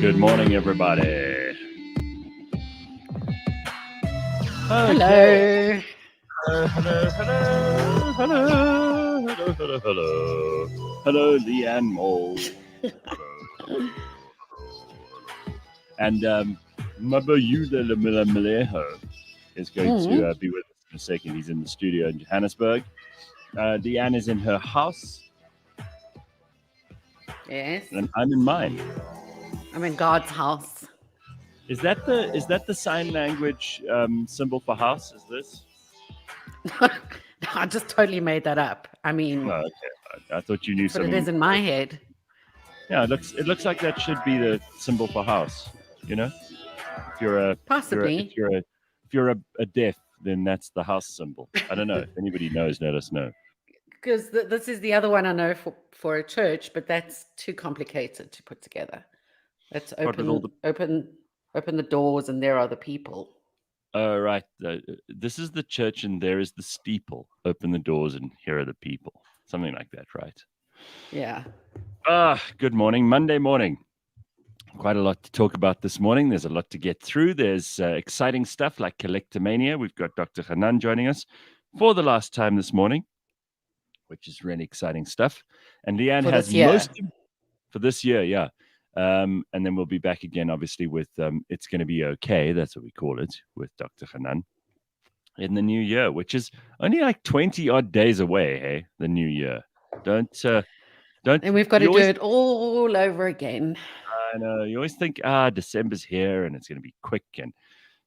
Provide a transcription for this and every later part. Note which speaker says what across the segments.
Speaker 1: Good morning, everybody.
Speaker 2: Hello.
Speaker 1: Hello, Leigh-Ann Mole. And Mbulelo is going to be with us in a second. He's in the studio in Johannesburg. Leigh-Ann is in her house.
Speaker 2: Yes.
Speaker 1: And I'm in mine.
Speaker 2: I'm in God's house.
Speaker 1: Is that the sign language symbol for house? Is this?
Speaker 2: I just totally made that up. I mean,
Speaker 1: okay. I thought you knew
Speaker 2: but
Speaker 1: something.
Speaker 2: it is in my head.
Speaker 1: Yeah, it looks like that should be the symbol for house. You know, if you're
Speaker 2: Possibly.
Speaker 1: if you're a deaf, then that's the house symbol. I don't know if anybody knows. Let us know.
Speaker 2: Because this is the other one I know for a church, but that's too complicated to put together. Let's open the doors, and there are the people.
Speaker 1: Oh, right. This is the church, and there is the steeple. Open the doors, and here are the people. Something like that, right?
Speaker 2: Yeah.
Speaker 1: Good morning. Monday morning. Quite a lot to talk about this morning. There's a lot to get through. There's exciting stuff like Collectomania. We've got Dr. Hanan joining us for the last time this morning, which is really exciting stuff. And Leigh-Ann has for this year, yeah. And then we'll be back again, obviously, with It's Going to Be Okay. That's what we call it, with Dr. Hanan in the new year, which is only like 20 odd days away, hey? The new year. Don't.
Speaker 2: And we've got to do it all over again.
Speaker 1: I know. You always think, December's here and it's going to be quick, and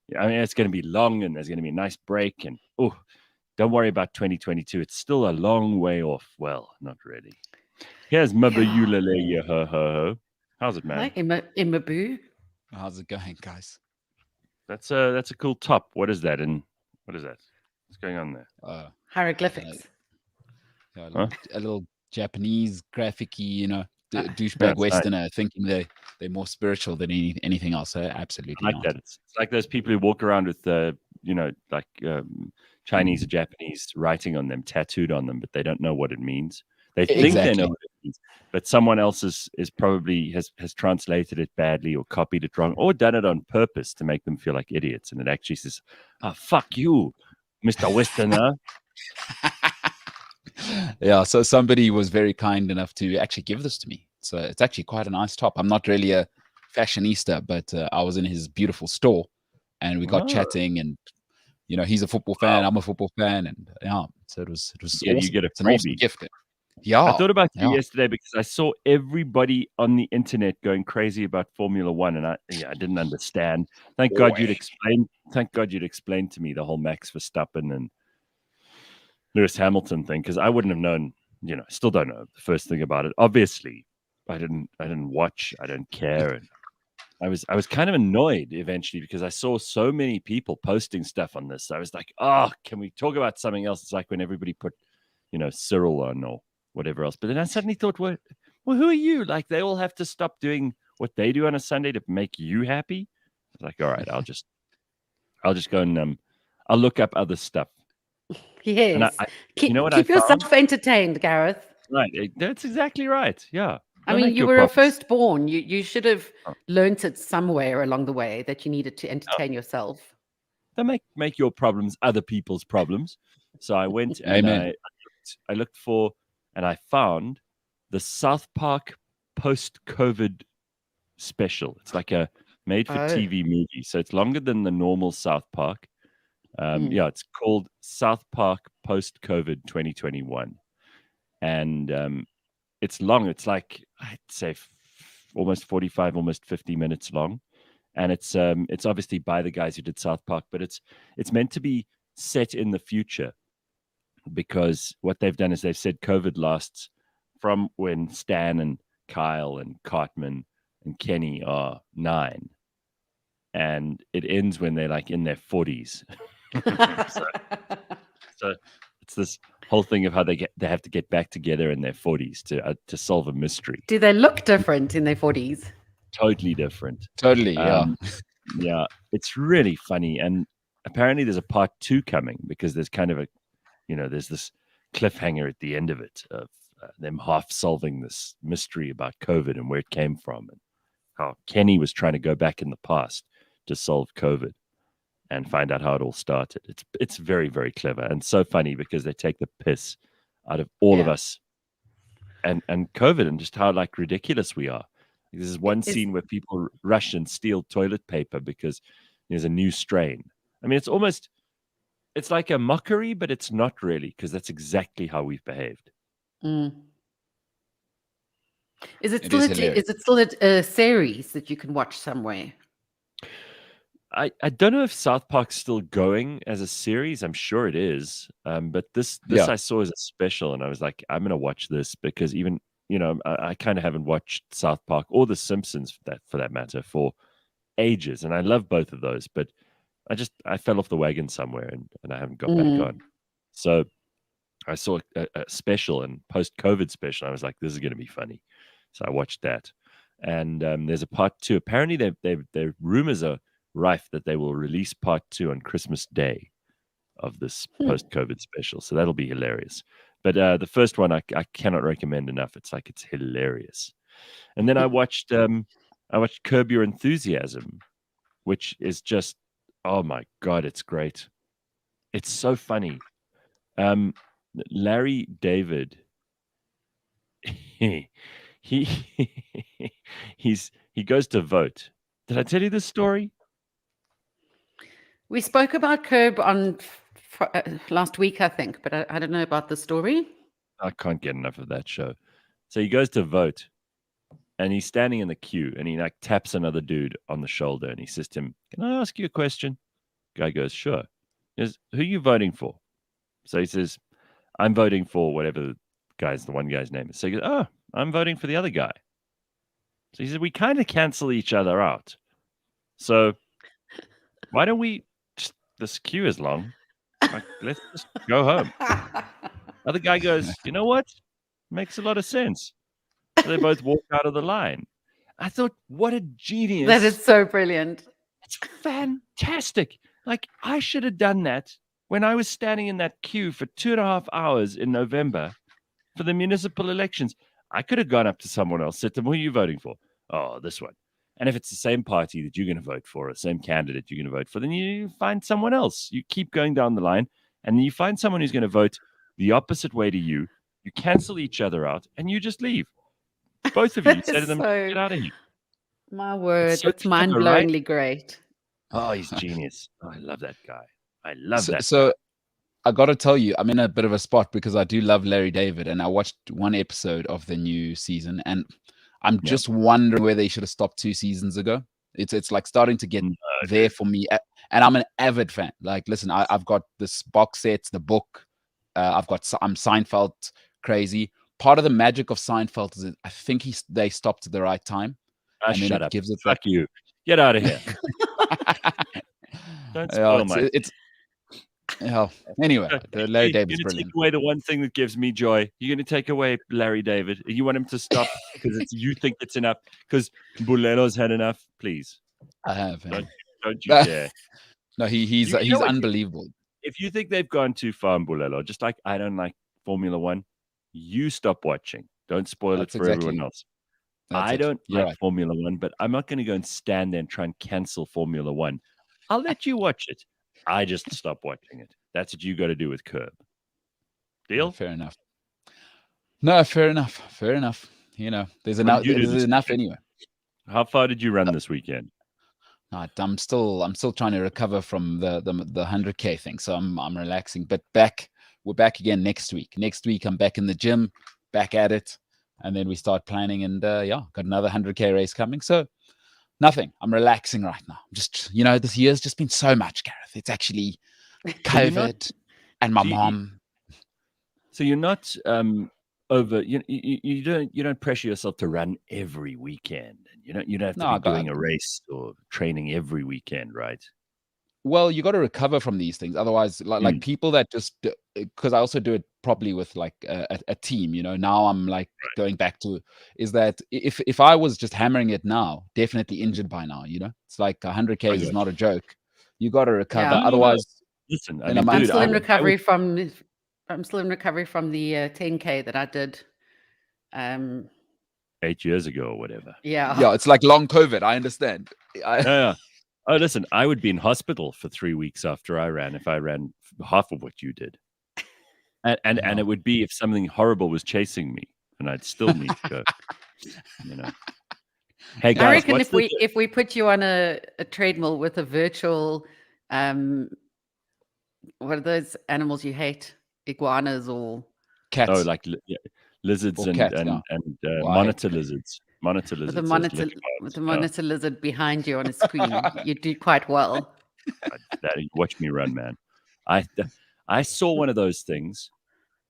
Speaker 1: it's going to be long, and there's going to be a nice break, and don't worry about 2022. It's still a long way off. Well, not really. Here's Mbulelo. Ho ho ho. How's it, man?
Speaker 2: Hi, Imabu.
Speaker 3: How's it going, guys?
Speaker 1: That's a cool top. What is that? And what is that? What's going on there?
Speaker 2: Hieroglyphics.
Speaker 3: A little Japanese graphic-y, douchebag Westerner thinking they're more spiritual than anything else. Absolutely
Speaker 1: I like
Speaker 3: not.
Speaker 1: that. It's like those people who walk around with Chinese or Japanese writing on them, tattooed on them, but they don't know what it means. They think they know what it means, but someone else is probably has translated it badly or copied it wrong or done it on purpose to make them feel like idiots. And it actually says, fuck you, Mr. Westerner.
Speaker 3: Yeah, so somebody was very kind enough to actually give this to me. So it's actually quite a nice top. I'm not really a fashionista, but I was in his beautiful store and we got chatting, and he's a football fan, I'm a football fan, and so it was awesome.
Speaker 1: You get a
Speaker 3: freebie. Awesome gift.
Speaker 1: Yeah, I thought about you yesterday because I saw everybody on the internet going crazy about Formula One, and I didn't understand. Thank God you'd explain to me the whole Max Verstappen and Lewis Hamilton thing, because I wouldn't have known. I still don't know the first thing about it. Obviously, I didn't watch. I don't care. And I was kind of annoyed eventually because I saw so many people posting stuff on this. I was like, can we talk about something else? It's like when everybody put, Cyril on or whatever else. But then I suddenly thought, well, who are you? Like, they all have to stop doing what they do on a Sunday to make you happy. I was like, all right, I'll just go and I'll look up other stuff.
Speaker 2: Yes.
Speaker 1: Keep
Speaker 2: yourself entertained, Gareth.
Speaker 1: Right. That's exactly right. Yeah.
Speaker 2: I mean, you were a firstborn. You should have learnt it somewhere along the way that you needed to entertain yourself.
Speaker 1: Don't make your problems other people's problems. So I went and I looked for, and I found the South Park post-COVID special. It's like a made-for-TV movie. So it's longer than the normal South Park. It's called South Park Post-COVID 2021. And it's long. It's like, I'd say almost 45, almost 50 minutes long. And it's obviously by the guys who did South Park, but it's meant to be set in the future, because what they've done is they've said COVID lasts from when Stan and Kyle and Cartman and Kenny are 9, and it ends when they're like in their 40s. so it's this whole thing of how they have to get back together in their 40s to solve a mystery.
Speaker 2: Do they look different in their 40s?
Speaker 1: Totally different.
Speaker 3: Totally, yeah.
Speaker 1: Yeah, it's really funny, and apparently there's a part 2 coming, because there's kind of a, there's this cliffhanger at the end of it of them half solving this mystery about COVID and where it came from and how Kenny was trying to go back in the past to solve COVID and find out how it all started. It's very, very clever and so funny because they take the piss out of all of us and COVID and just how like ridiculous we are. This is one scene where people rush and steal toilet paper because there's a new strain. I mean, it's like a mockery, but it's not really, because that's exactly how we've behaved.
Speaker 2: Is it still a series that you can watch somewhere?
Speaker 1: I don't know if South Park's still going as a series. I'm sure it is. But this I saw as a special, and I was like, I'm going to watch this because even, I kind of haven't watched South Park or The Simpsons for that matter for ages. And I love both of those, but I fell off the wagon somewhere and I haven't got back on. So I saw a special and post-COVID special. I was like, this is going to be funny. So I watched that. And there's a part 2. Apparently, their rumors are rife that they will release part 2 on Christmas Day of this post-COVID special. So that'll be hilarious. But the first one I cannot recommend enough. It's hilarious. And then I watched Curb Your Enthusiasm, which is just, oh my God, it's great. It's so funny. Larry David, he goes to vote. Did I tell you this story?
Speaker 2: We spoke about Curb on last week, I think, but I don't know about the story.
Speaker 1: I can't get enough of that show. So he goes to vote, and he's standing in the queue, and he taps another dude on the shoulder, and he says to him, "Can I ask you a question?" Guy goes, "Sure." He goes, "Who are you voting for?" So he says, "I'm voting for whatever the one guy's name is." So he goes, "Oh, I'm voting for the other guy." So he says, "We kind of cancel each other out. So why don't we this queue is long. Let's just go home." Other guy goes, "You know what? Makes a lot of sense." So they both walk out of the line. I thought, what a genius.
Speaker 2: That is so brilliant.
Speaker 1: It's fantastic. I should have done that when I was standing in that queue for 2.5 hours in November for the municipal elections. I could have gone up to someone else, said to them, "Who are you voting for?" "Oh, this one." And if it's the same party that you're going to vote for, or the same candidate you're going to vote for, then you find someone else. You keep going down the line, and then you find someone who's going to vote the opposite way to you. You cancel each other out, and you just leave. Both of you say to them, "Get out of here."
Speaker 2: My word, it's mind-blowingly great.
Speaker 1: Oh, he's genius. Oh, I love that guy. I love that.
Speaker 3: So I got to tell you, I'm in a bit of a spot because I do love Larry David, and I watched one episode of the new season, and I'm just wondering where they should have stopped 2 seasons ago. It's like starting to get there for me, and I'm an avid fan. Listen, I've got this box set, the book. I'm Seinfeld crazy. Part of the magic of Seinfeld is that I think they stopped at the right time.
Speaker 1: Shut up. Fuck you. Get out of here. Don't spoil my...
Speaker 3: Anyway, Larry David's
Speaker 1: you're going to
Speaker 3: brilliant.
Speaker 1: take away the one thing that gives me joy. You're going to take away Larry David. You want him to stop because you think it's enough? Because Mbulelo's had enough? Please.
Speaker 3: I have.
Speaker 1: Don't you dare.
Speaker 3: No, he's unbelievable.
Speaker 1: If you think they've gone too far, Mbulelo, just like I don't like Formula One, you stop watching. Don't spoil it for everyone else. I don't like Formula One, but I'm not going to go and stand there and try and cancel Formula One. I'll let you watch it. I just stop watching it. That's what you got to do with Curb. Deal?
Speaker 3: Fair enough. No, fair enough. Fair enough. There's enough anyway.
Speaker 1: How far did you run this weekend?
Speaker 3: No, I'm still trying to recover from the 100K thing, so I'm relaxing. But we're back again next week. Next week I'm back in the gym, back at it, and then we start planning. And got another 100K race coming. So nothing. I'm relaxing right now. Just this year's just been so much, Gareth. It's actually COVID and my mom.
Speaker 1: So you're not over. You don't pressure yourself to run every weekend. You don't have to be doing a race or training every weekend, right?
Speaker 3: Well, you got to recover from these things. Otherwise, like people that just, because I also do it properly with a team, now I'm going back to, is that if I was just hammering it now, definitely injured by now, it's like 100K is not a joke. You got to recover.
Speaker 2: Yeah.
Speaker 3: Otherwise,
Speaker 1: listen,
Speaker 2: I'm still in recovery from the 10K that I did
Speaker 1: 8 years ago or whatever.
Speaker 3: Yeah, it's like long COVID. I understand.
Speaker 1: Yeah. Oh, listen, I would be in hospital for 3 weeks after I ran if I ran half of what you did. And it would be if something horrible was chasing me, and I'd still need to go. Hey guys,
Speaker 2: I reckon if we put you on a treadmill with a virtual, what are those animals you hate? Iguanas or
Speaker 3: cats?
Speaker 1: Oh, like lizards and
Speaker 3: cats,
Speaker 1: monitor lizards. Monitor lizards.
Speaker 2: With the monitor lizard behind you on a screen, you do quite well.
Speaker 1: You watch me run, man. I saw one of those things.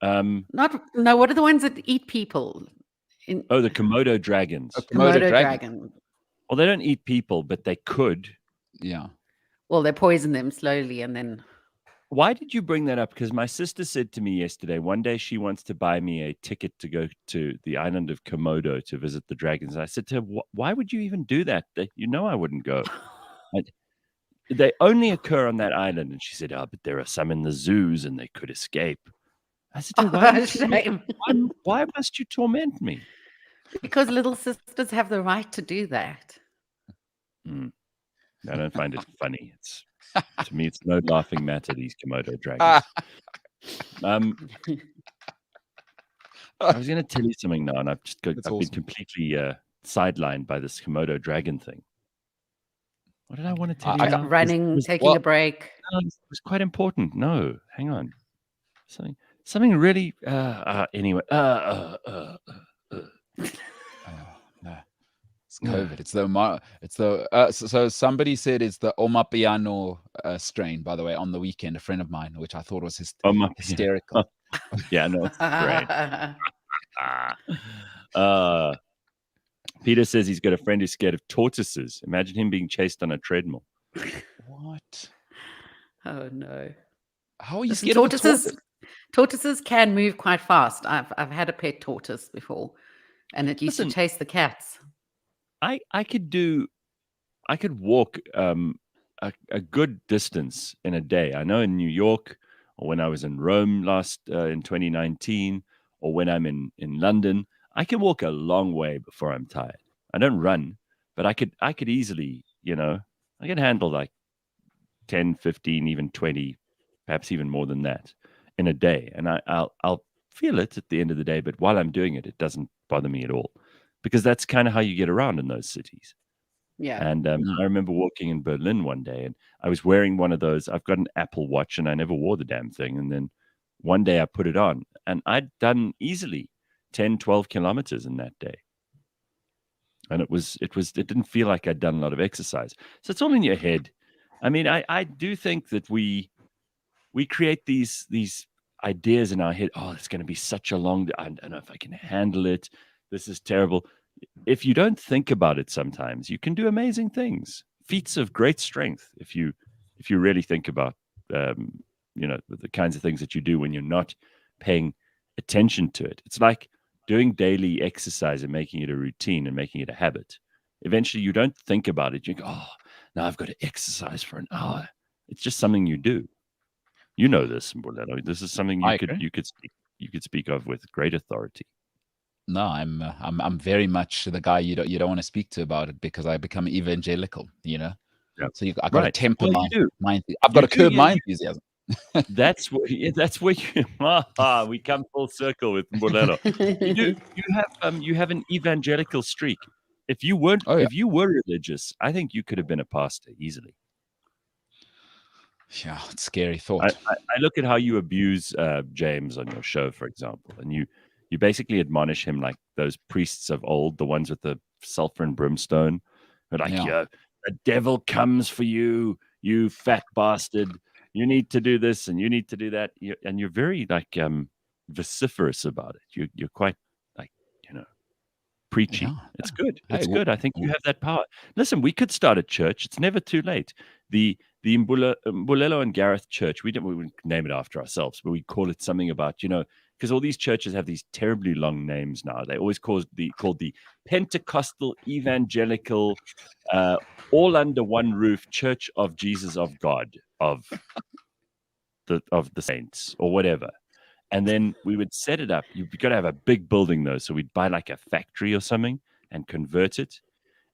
Speaker 2: What are the ones that eat people?
Speaker 1: The Komodo dragons.
Speaker 2: Komodo dragon.
Speaker 1: Well, they don't eat people, but they could.
Speaker 3: Yeah.
Speaker 2: Well, they poison them slowly and then.
Speaker 1: Why did you bring that up? Because my sister said to me yesterday, one day she wants to buy me a ticket to go to the island of Komodo to visit the dragons. And I said to her, why would you even do that? I wouldn't go. They only occur on that island. And she said, but there are some in the zoos and they could escape. I said, why must you torment me?
Speaker 2: Because little sisters have the right to do that.
Speaker 1: I don't find it funny. To me, it's no laughing matter, these Komodo dragons. I was going to tell you something now, and I've been completely sidelined by this Komodo dragon thing. What did I want to tell you?
Speaker 2: Running, taking a break.
Speaker 1: No, it was quite important. No, hang on. Something really. Anyway.
Speaker 3: No. It's COVID. So somebody said it's the Omapiano strain, by the way, on the weekend, a friend of mine, which I thought was hysterical.
Speaker 1: Yeah, no, it's great. Peter says he's got a friend who's scared of tortoises. Imagine him being chased on a treadmill.
Speaker 3: What?
Speaker 2: Oh no.
Speaker 3: How are you scared of tortoises?
Speaker 2: Tortoises can move quite fast. I've had a pet tortoise before, and it used to chase the cats.
Speaker 1: I could walk a good distance in a day. I know in New York, or when I was in Rome in 2019, or when I'm in London, I can walk a long way before I'm tired. I don't run, but I could easily, I can handle like 10, 15, even 20, perhaps even more than that in a day. And I'll feel it at the end of the day, but while I'm doing it, it doesn't bother me at all. Because that's kind of how you get around in those cities.
Speaker 2: Yeah.
Speaker 1: And I remember walking in Berlin one day, and I was wearing one of those. I've got an Apple Watch, and I never wore the damn thing. And then one day I put it on, and I'd done easily 10, 12 kilometers in that day. And it didn't feel like I'd done a lot of exercise. So it's all in your head. I mean, I do think that we create these ideas in our head. Oh, it's going to be such a long day. I don't know if I can handle it. This is terrible. If you don't think about it sometimes, you can do amazing things, feats of great strength. If you really think about, the kinds of things that you do when you're not paying attention to it. It's like doing daily exercise and making it a routine and making it a habit. Eventually, you don't think about it. You go, oh, now I've got to exercise for an hour. It's just something you do. You know this, Mbulelo. This is something you could speak of with great authority.
Speaker 3: No, I'm very much the guy you don't want to speak to about it because I become evangelical, Yep. So I've got to temper my I've got to curb my enthusiasm.
Speaker 1: That's where we come full circle with Mbulelo. You have an evangelical streak. If you weren't, if you were religious, I think you could have been a pastor easily.
Speaker 3: Yeah, it's a scary thought.
Speaker 1: I look at how you abuse James on your show, for example, and you basically admonish him like those priests of old, the ones with the sulfur and brimstone. They're like, the devil comes for you, you fat bastard. You need to do this and you need to do that. And you're very like vociferous about it. You're quite like, preachy. Yeah. It's good. It's good. I think you have that power. Listen, we could start a church. It's never too late. The Mbulelo and Gareth Church, we wouldn't name it after ourselves, but we call it something about, because all these churches have these terribly long names now. They always called the Pentecostal Evangelical, all under one roof Church of Jesus of God of the Saints or whatever. And then we would set it up. You've got to have a big building, though. So we'd buy like a factory or something and convert it.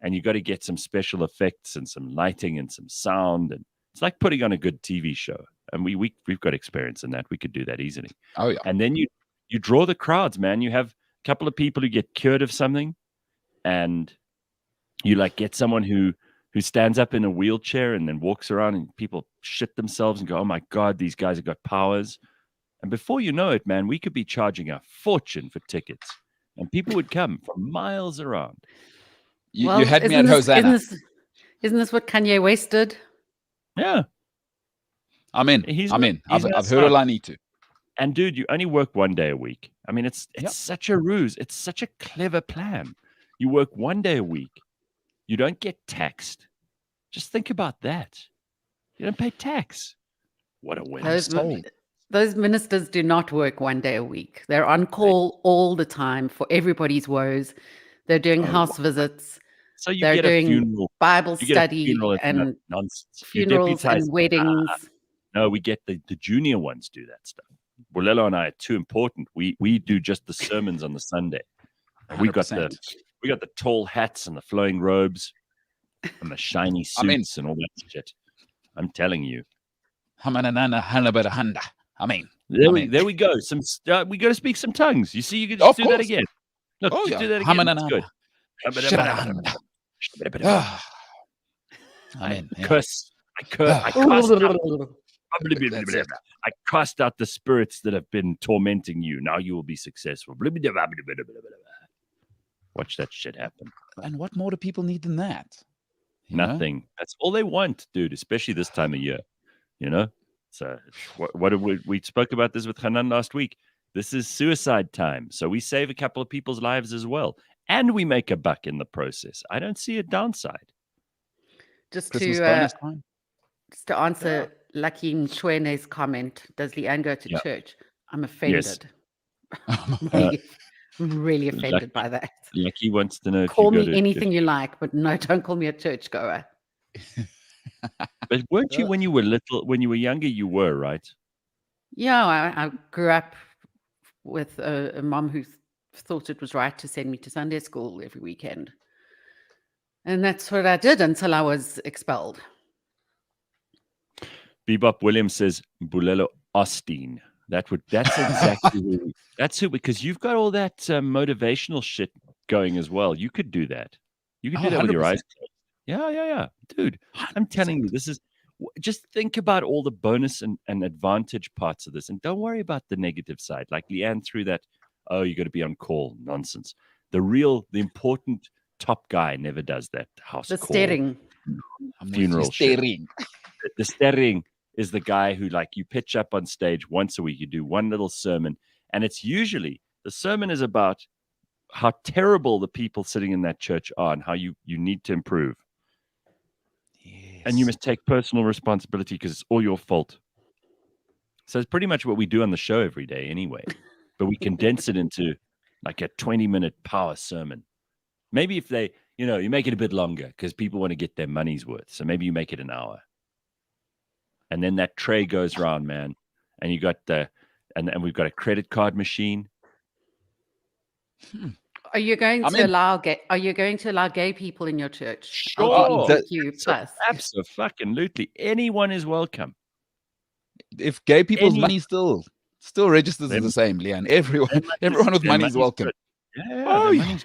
Speaker 1: And you got to get some special effects and some lighting and some sound. And it's like putting on a good TV show. And we've got experience in that. We could do that easily.
Speaker 3: Oh, yeah.
Speaker 1: And then you draw the crowds, man. You have a couple of people who get cured of something. And you like get someone who stands up in a wheelchair and then walks around and people shit themselves and go, oh my God, these guys have got powers. And before you know it, man, we could be charging a fortune for tickets and people would come from miles around.
Speaker 3: You had me at Hosanna.
Speaker 2: Isn't this what Kanye West did?
Speaker 1: Yeah.
Speaker 3: I'm in. I've heard all I need to.
Speaker 1: And dude, you only work 1 day a week. I mean, it's such a ruse. It's such a clever plan. You work 1 day a week. You don't get taxed. Just think about that. You don't pay tax. What a win.
Speaker 2: Those ministers do not work 1 day a week. They're on call all the time for everybody's woes. They're doing house visits.
Speaker 1: So
Speaker 2: they're
Speaker 1: get
Speaker 2: doing
Speaker 1: a funeral,
Speaker 2: Bible study and
Speaker 1: nonsense.
Speaker 2: Funerals and weddings.
Speaker 1: No, we get the junior ones do that stuff. Mbulelo and I are too important. We do just the sermons on the Sunday. And we got the tall hats and the flowing robes and the shiny suits and all that shit. I'm telling you. There we go. We got to speak some tongues. You see, you can just do that again. Look, do that again. That's good. I cast out the spirits that have been tormenting you. Now you will be successful. Watch that shit happen.
Speaker 3: And what more do people need than that?
Speaker 1: Nothing. That's all they want, dude, especially this time of year. You know? So what we spoke about this with Hanan last week. This is suicide time. So we save a couple of people's lives as well. And we make a buck in the process. I don't see a downside.
Speaker 2: Just to answer Lucky Mchwene's comment, does Leigh-Ann go to church? I'm offended.
Speaker 1: Yes.
Speaker 2: I'm really offended by that.
Speaker 1: Lucky wants to know if
Speaker 2: call me anything you like, but no, don't call me a churchgoer.
Speaker 1: But weren't you when you were younger, you were, right?
Speaker 2: Yeah, I grew up with a mom who thought it was right to send me to Sunday school every weekend. And that's what I did until I was expelled.
Speaker 1: Bebop Williams says, Mbulelo Austin. That's exactly that's who, because you've got all that motivational shit going as well. You could do that. You could do that with your eyes closed. Yeah. Dude, I'm telling you, this is just think about all the bonus and advantage parts of this. And don't worry about the negative side. Like Leigh-Ann threw that, you got to be on call nonsense. The important top guy never does that house call.
Speaker 2: Steering.
Speaker 1: Funeral steering. The steering is the guy who, like, you pitch up on stage once a week. You do one little sermon. And it's usually, the sermon is about how terrible the people sitting in that church are and how you need to improve. Yes. And you must take personal responsibility because it's all your fault. So it's pretty much what we do on the show every day anyway. But we condense it into like a 20-minute power sermon. Maybe if they, you make it a bit longer because people want to get their money's worth. So maybe you make it an hour. And then that tray goes around, man. And you got and we've got a credit card machine.
Speaker 2: Are you going to allow gay people in your church?
Speaker 1: Sure. Absolutely. Anyone is welcome.
Speaker 3: If gay people's money still registers as the same, Leigh-Ann. Everyone with money is welcome.
Speaker 1: Yeah.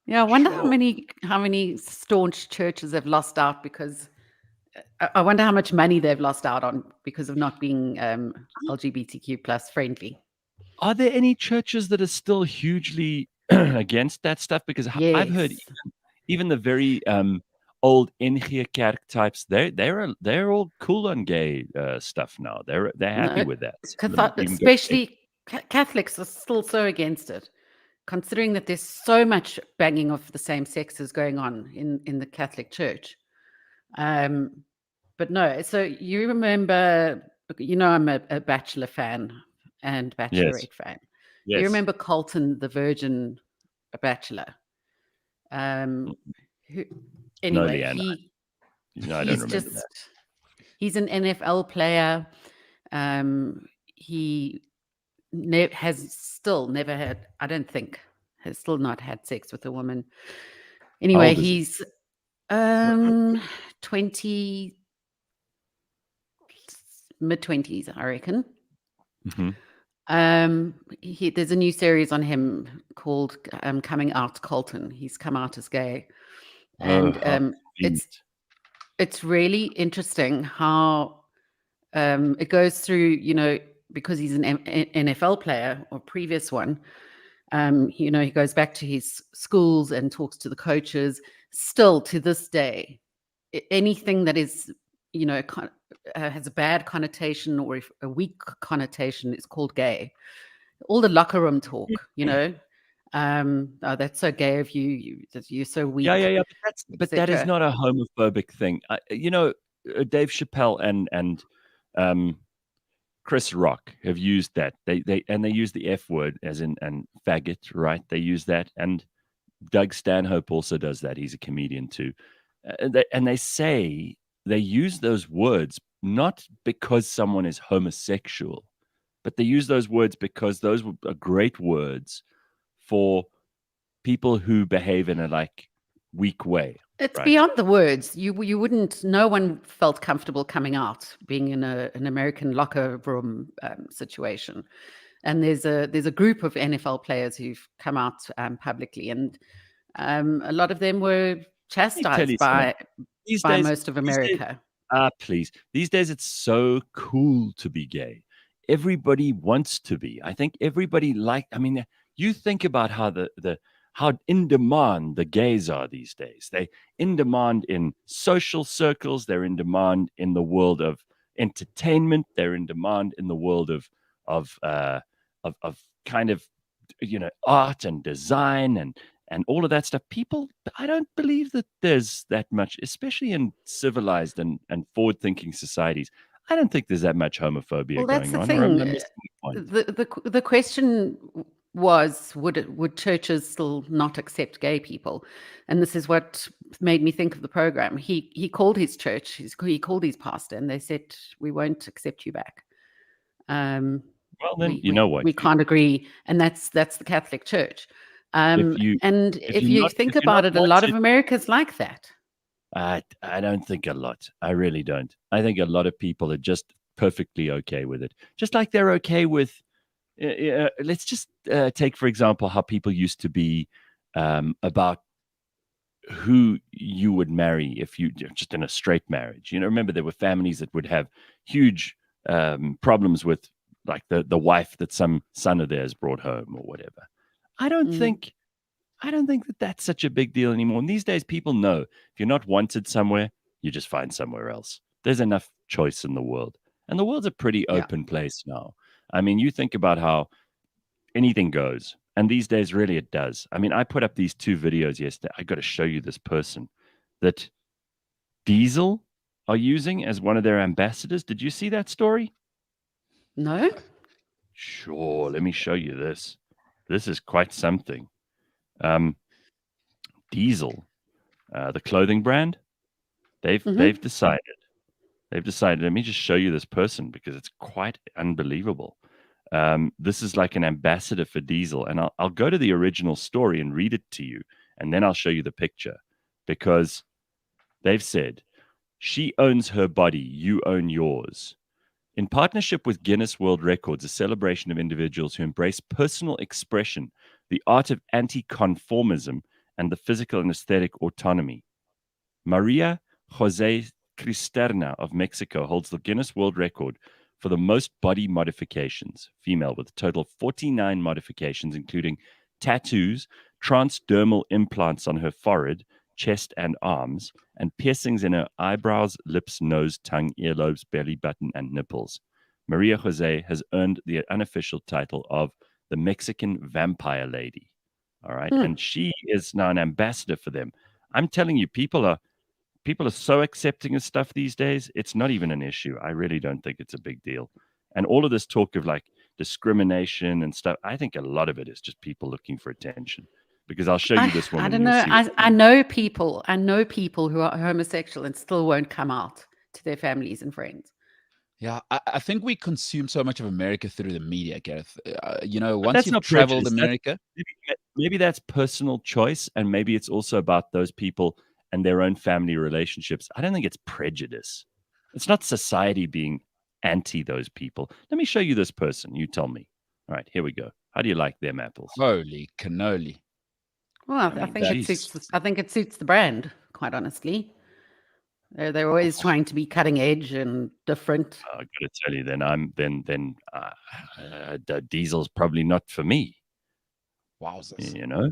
Speaker 2: Yeah, I wonder how many staunch churches have lost out because I wonder how much money they've lost out on because of not being LGBTQ plus friendly.
Speaker 1: Are there any churches that are still hugely against that stuff? Because I've heard even the very old NG Kerk types, they're all cool on gay stuff now. They're happy with that.
Speaker 2: Especially Catholics are still so against it, considering that there's so much banging of the same sexes going on in the Catholic Church. But no, so you remember, I'm a Bachelor fan and Bachelorette fan. Yes. You remember Colton, the Virgin Bachelor? Anyway,
Speaker 1: I don't remember that.
Speaker 2: He's an NFL player. He has still never had, I don't think, has still not had sex with a woman.
Speaker 1: How
Speaker 2: Anyway,
Speaker 1: old is he?
Speaker 2: he's 20, mid-20s, I reckon.
Speaker 1: Mhm.
Speaker 2: There's a new series on him called Coming Out Colton. He's come out as gay.
Speaker 1: Oh,
Speaker 2: And
Speaker 1: how convenient.
Speaker 2: it's really interesting how it goes through, because he's an NFL player or previous one. He goes back to his schools and talks to the coaches. Still to this day, anything that is, has a bad connotation or if a weak connotation is called gay. All the locker room talk, oh, that's so gay of you. You're so weak.
Speaker 1: Yeah. But that is
Speaker 2: etc.
Speaker 1: not a homophobic thing. Dave Chappelle and Chris Rock have used that. They use the F word as in and faggot, right? They use that, and Doug Stanhope also does that. He's a comedian too, and they say they use those words not because someone is homosexual, but they use those words because those are great words for people who behave in a weak way.
Speaker 2: It's
Speaker 1: right?
Speaker 2: beyond the words. You wouldn't. No one felt comfortable coming out, being in an American locker room situation. And there's a group of NFL players who've come out publicly, and a lot of them were
Speaker 1: Let me tell
Speaker 2: chastised
Speaker 1: you something. These
Speaker 2: by
Speaker 1: days,
Speaker 2: most of
Speaker 1: these days,
Speaker 2: America.
Speaker 1: please. These days, it's so cool to be gay. Everybody wants to be. I think everybody you think about how how in demand the gays are these days. They in demand in social circles. They're in demand in the world of entertainment. They're in demand in the world of uh, of kind of art and design and all of that stuff. People, I don't believe that there's that much, especially in civilized and forward-thinking societies. I don't think there's that much homophobia
Speaker 2: Well, that's
Speaker 1: going
Speaker 2: the
Speaker 1: on, or am
Speaker 2: thing.
Speaker 1: I missing the point?
Speaker 2: The question was, would churches still not accept gay people? And this is what made me think of the program. He called his church, he called his pastor, and they said, we won't accept you back.
Speaker 1: Well, then you
Speaker 2: We
Speaker 1: know what?
Speaker 2: can't agree, and that's the Catholic Church.
Speaker 1: If you
Speaker 2: And
Speaker 1: if
Speaker 2: if
Speaker 1: you're
Speaker 2: you
Speaker 1: not
Speaker 2: think
Speaker 1: if you're
Speaker 2: about
Speaker 1: not
Speaker 2: it, a lot of
Speaker 1: wanted,
Speaker 2: America's like that.
Speaker 1: I don't think a lot. I really don't. I think a lot of people are just perfectly okay with it. Just like they're okay with. Let's just take, for example, how people used to be about who you would marry if you just in a straight marriage. Remember there were families that would have huge problems with the wife that some son of theirs brought home or whatever. I don't
Speaker 2: Mm.
Speaker 1: think I don't think that that's such a big deal anymore. And these days, people know if you're not wanted somewhere, you just find somewhere else. There's enough choice in the world, and the world's a pretty
Speaker 2: Yeah.
Speaker 1: open place now. I mean, you think about how anything goes. And these days, really, it does. I mean, I put up these 2 videos yesterday. I got to show you this person that Diesel are using as one of their ambassadors. Did you see that story?
Speaker 2: No?
Speaker 1: Sure. Let me show you this. This is quite something. Diesel, the clothing brand, they've decided. They've decided. Let me just show you this person because it's quite unbelievable. This is like an ambassador for Diesel, and I'll go to the original story and read it to you, and then I'll show you the picture, because they've said, "She owns her body, you own yours." In partnership with Guinness World Records, a celebration of individuals who embrace personal expression, the art of anti-conformism, and the physical and aesthetic autonomy, Maria Jose Cristerna of Mexico holds the Guinness World Record for the most body modifications, female, with a total of 49 modifications, including tattoos, transdermal implants on her forehead, chest, and arms, and piercings in her eyebrows, lips, nose, tongue, earlobes, belly button, and nipples. Maria Jose has earned the unofficial title of the Mexican Vampire Lady. All right. And she is now an ambassador for them. I'm telling you, people are so accepting of stuff these days. It's not even an issue. I really don't think it's a big deal. And all of this talk of discrimination and stuff, I think a lot of it is just people looking for attention. Because I'll show you this woman.
Speaker 2: I don't know. I know people who are homosexual and still won't come out to their families and friends.
Speaker 3: Yeah, I think we consume so much of America through the media, Gareth.
Speaker 1: But
Speaker 3: Once
Speaker 1: that's
Speaker 3: you've
Speaker 1: not
Speaker 3: traveled
Speaker 1: prejudice.
Speaker 3: America,
Speaker 1: Maybe that's personal choice, and maybe it's also about those people and their own family relationships. I don't think it's prejudice. It's not society being anti those people. Let me show you this person. You tell me. All right, here we go. How do you like them apples?
Speaker 3: holy cannoli.
Speaker 2: Well,
Speaker 1: I
Speaker 2: I
Speaker 1: mean,
Speaker 2: think it
Speaker 1: geez.
Speaker 2: suits. I think it suits the brand, quite honestly. They're always trying to be cutting edge and different.
Speaker 1: I got to tell you, diesel's probably not for me.
Speaker 3: Wowzers.
Speaker 1: You know,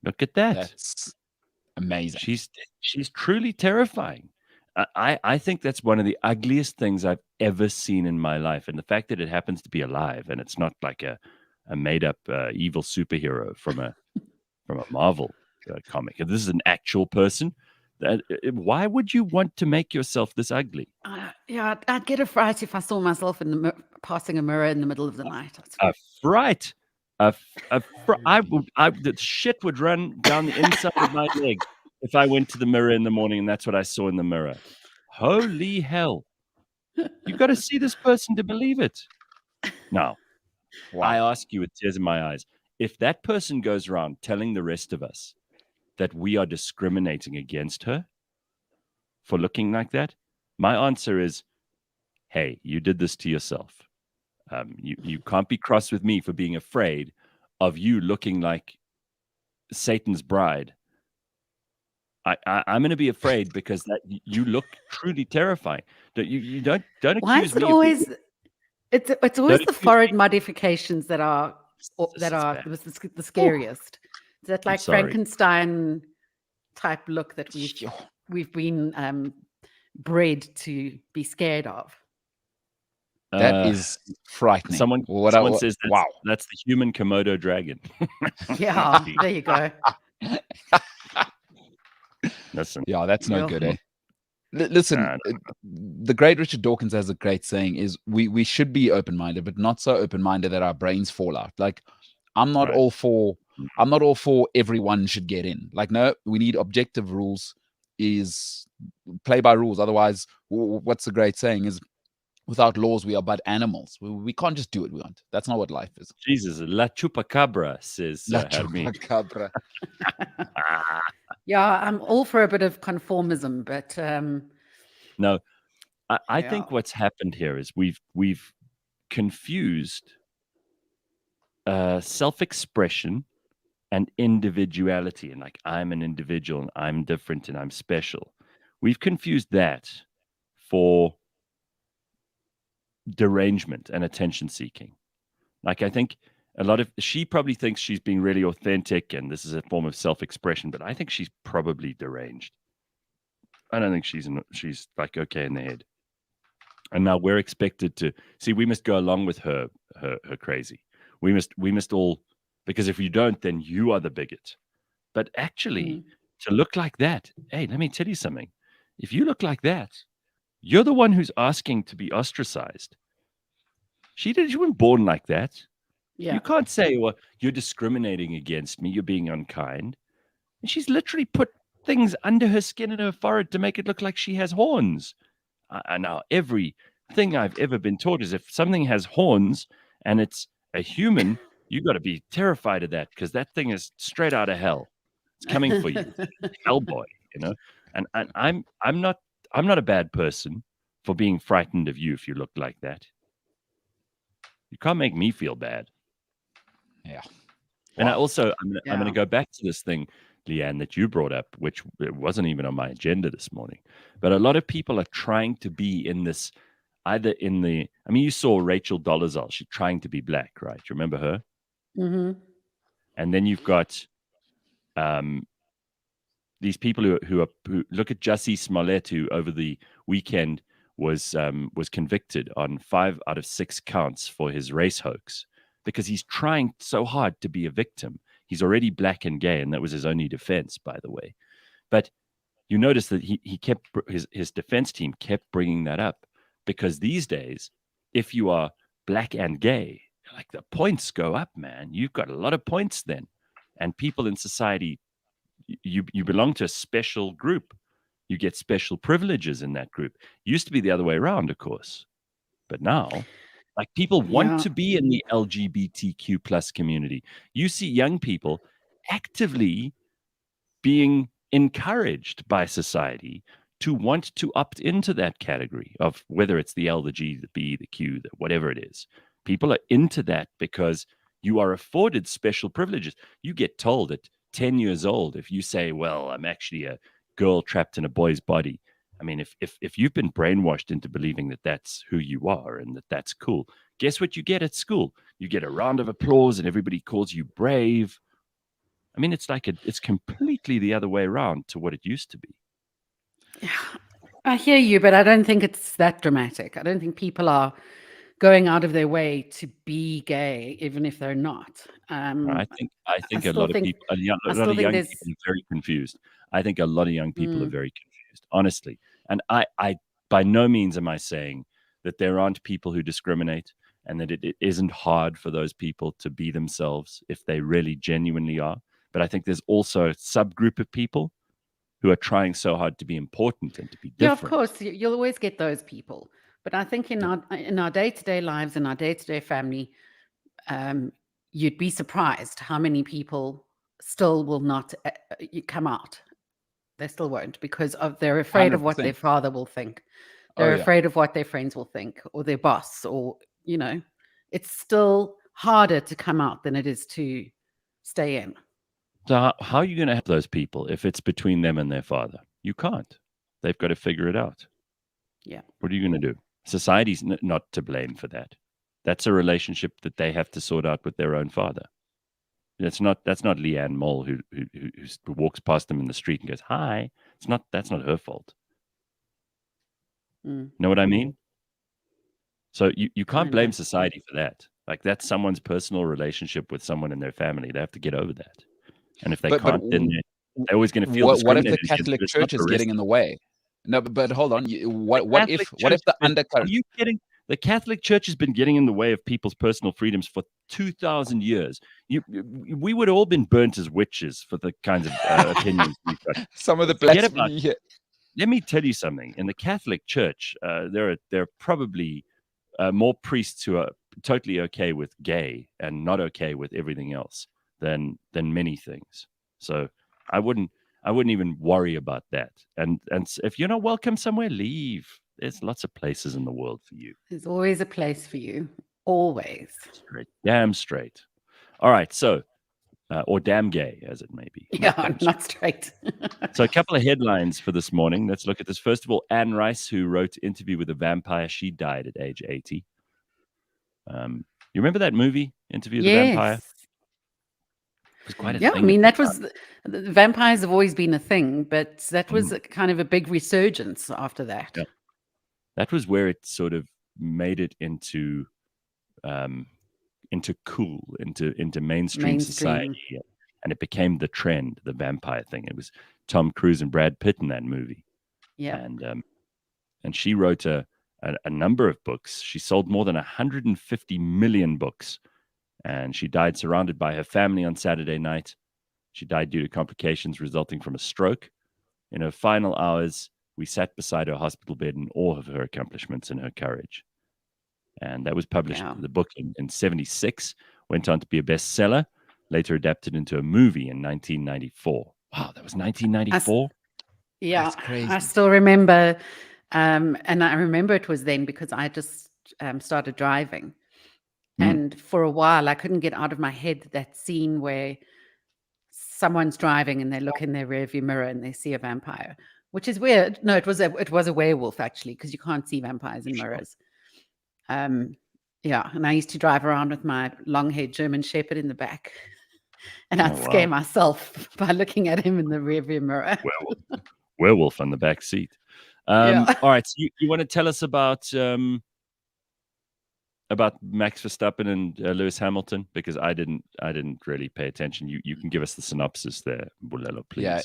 Speaker 1: look at that.
Speaker 3: That's amazing.
Speaker 1: She's truly terrifying. I think that's one of the ugliest things I've ever seen in my life, and the fact that it happens to be alive and it's not like a made up evil superhero from a Marvel comic. If this is an actual person, why would you want to make yourself this ugly?
Speaker 2: Yeah, I'd get a fright if I saw myself in the passing a mirror in the middle of the night.
Speaker 1: A fright. The shit would run down the inside of my leg if I went to the mirror in the morning and that's what I saw in the mirror. Holy hell. You've got to see this person to believe it. Now, I ask you with tears in my eyes, if that person goes around telling the rest of us that we are discriminating against her for looking like that, my answer is, hey, you did this to yourself. You can't be cross with me for being afraid of you looking like Satan's bride. I'm going to be afraid because that you look truly terrifying. You don't accuse
Speaker 2: Why is it
Speaker 1: me
Speaker 2: always? It's always the forehead modifications that are the scariest. It's that like Frankenstein type look that we've been bred to be scared of.
Speaker 3: That is frightening.
Speaker 1: Someone says that's the human Komodo dragon.
Speaker 2: Yeah, there you go.
Speaker 1: Listen.
Speaker 3: Yeah, that's no good, eh? Listen, the great Richard Dawkins has a great saying is we should be open-minded, but not so open-minded that our brains fall out. Like, I'm not all for everyone should get in. Like, no, we need objective rules, is play by rules. Otherwise, what's the great saying is, without laws, we are but animals. We can't just do what we want. That's not what life is.
Speaker 1: Jesus, La Chupacabra says.
Speaker 3: La Chupacabra.
Speaker 2: Yeah, I'm all for a bit of conformism, but
Speaker 1: no, I think what's happened here is we've confused self-expression and individuality, and like I'm an individual and I'm different and I'm special. We've confused that for derangement and attention seeking. Like, I think she probably thinks she's being really authentic and this is a form of self-expression, but I think she's probably deranged. I don't think she's like okay in the head. And now we're expected to see, we must go along with her crazy. We must all, because if you don't, then you are the bigot. But actually, to look like that, hey, let me tell you something. If you look like that, you're the one who's asking to be ostracized. She wasn't born like that. Yeah. You can't say, well, you're discriminating against me. You're being unkind. And she's literally put things under her skin and her forehead to make it look like she has horns. Now, everything I've ever been taught is if something has horns and it's a human, you got to be terrified of that because that thing is straight out of hell. It's coming for you, Hellboy. And I'm not a bad person for being frightened of you if you look like that. You can't make me feel bad.
Speaker 3: Yeah.
Speaker 1: And I also, I'm going to go back to this thing, Leigh-Ann, that you brought up, which it wasn't even on my agenda this morning. But a lot of people are trying to be in this, you saw Rachel Dolezal. She's trying to be black, right? You remember her?
Speaker 2: Mm-hmm.
Speaker 1: And then you've got these people who look at Jussie Smollett, who over the weekend was convicted on 5 out of 6 counts for his race hoax because he's trying so hard to be a victim. He's already black and gay, and that was his only defense, by the way. But you notice that he kept his defense team kept bringing that up because these days, if you are black and gay, like the points go up, man. You've got a lot of points then, and people in society, you belong to a special group. You get special privileges in that group. Used to be the other way around, of course. But now, like, people want to be in the LGBTQ plus community. You see young people actively being encouraged by society to want to opt into that category of whether it's the L, the G, the B, the Q, the whatever it is. People are into that because you are afforded special privileges. You get told at 10 years old, if you say, well, I'm actually a girl trapped in a boy's body. I mean, if you've been brainwashed into believing that that's who you are and that that's cool, guess what you get at school? You get a round of applause and everybody calls you brave. I mean, it's completely the other way around to what it used to be.
Speaker 2: I hear you, but I don't think it's that dramatic. I don't think people are going out of their way to be gay, even if they're not.
Speaker 1: I think a lot of people, a lot of young people are very confused. I think a lot of young people are very confused, honestly. And I by no means am I saying that there aren't people who discriminate and that it isn't hard for those people to be themselves if they really genuinely are. But I think there's also a subgroup of people who are trying so hard to be important and to be different.
Speaker 2: Yeah, of course, you'll always get those people. But I think in our day-to-day lives, in our day-to-day family, you'd be surprised how many people still will not come out. They still won't because they're afraid 100%. Of what their father will think. They're afraid of what their friends will think or their boss or, it's still harder to come out than it is to stay in.
Speaker 1: So how are you going to help those people if it's between them and their father? You can't. They've got to figure it out.
Speaker 2: Yeah.
Speaker 1: What are you going to do? Society's not to blame for that. That's a relationship that they have to sort out with their own father. That's not Leigh-Ann Mole who walks past them in the street and goes, "Hi." That's not her fault. Know what I mean? So you can't blame society for that. Like, that's someone's personal relationship with someone in their family. They have to get over that. And if they can't, then they're always going to feel discriminated.
Speaker 3: What if the Catholic Church is getting in the way? No, but hold on. What if the undercurrent?
Speaker 1: Are you kidding? The Catholic Church has been getting in the way of people's personal freedoms for 2,000 years. We would have all been burnt as witches for the kinds of opinions we've got.
Speaker 3: Some of the blasphemy.
Speaker 1: Let me tell you something. In the Catholic Church, there are probably more priests who are totally okay with gay and not okay with everything else than many things. So I wouldn't even worry about that. And if you're not welcome somewhere, leave. There's lots of places in the world for you.
Speaker 2: There's always a place for you. Always.
Speaker 1: Straight. Damn straight. All right. So, or damn gay, as it may be.
Speaker 2: Yeah, not straight.
Speaker 1: So a couple of headlines for this morning. Let's look at this. First of all, Anne Rice, who wrote Interview with a Vampire, she died at age 80. You remember that movie, Interview with a Vampire? It was quite a thing.
Speaker 2: I mean, that was the vampires have always been a thing, but that was kind of a big resurgence after that.
Speaker 1: Yeah. That was where it sort of made it into cool, into mainstream society, and it became the trend, the vampire thing. It was Tom Cruise and Brad Pitt in that movie.
Speaker 2: Yeah,
Speaker 1: and she wrote a number of books. She sold more than 150 million books. And she died surrounded by her family on Saturday night. She died due to complications resulting from a stroke. In her final hours, we sat beside her hospital bed in awe of her accomplishments and her courage. And that was published, the book in 1976, went on to be a bestseller, later adapted into a movie in 1994. Wow, that was 1994?
Speaker 2: Yeah,
Speaker 1: that's crazy.
Speaker 2: I still remember, and I remember it was then because I just started driving. And for a while, I couldn't get out of my head that scene where someone's driving and they look in their rearview mirror and they see a vampire, which is weird. No, it was a werewolf, actually, because you can't see vampires in mirrors. And I used to drive around with my long-haired German Shepherd in the back, and I'd scare myself by looking at him in the rearview mirror.
Speaker 1: Werewolf on the back seat. All right, so you want to tell us about Max Verstappen and Lewis Hamilton, because I didn't really pay attention. You can give us the synopsis there, Mbulelo, please.
Speaker 3: Yeah,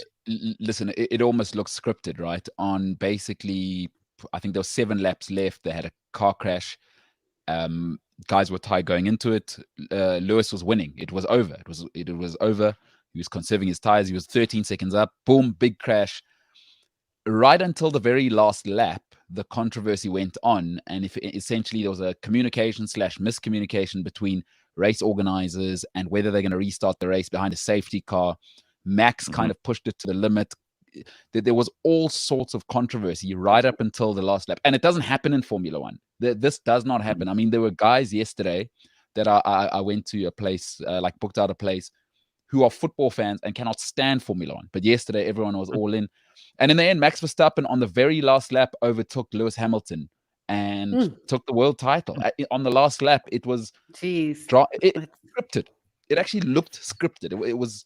Speaker 3: listen, it almost looks scripted, right? On basically, I think there were 7 laps left. They had a car crash. Guys were tired going into it. Lewis was winning. It was over. It was over. He was conserving his tires. He was 13 seconds up. Boom, big crash. Right until the very last lap, the controversy went on, and if essentially there was a communication / miscommunication between race organizers and whether they're going to restart the race behind a safety car. Max kind of pushed it to the limit. There was all sorts of controversy right up until the last lap, and it doesn't happen in Formula One. This does not happen. I mean, there were guys yesterday that I went to a place, like booked out a place, who are football fans and cannot stand Formula One. But yesterday, everyone was all in. And in the end, Max Verstappen on the very last lap overtook Lewis Hamilton and took the world title. On the last lap, it was scripted. It actually looked scripted. It was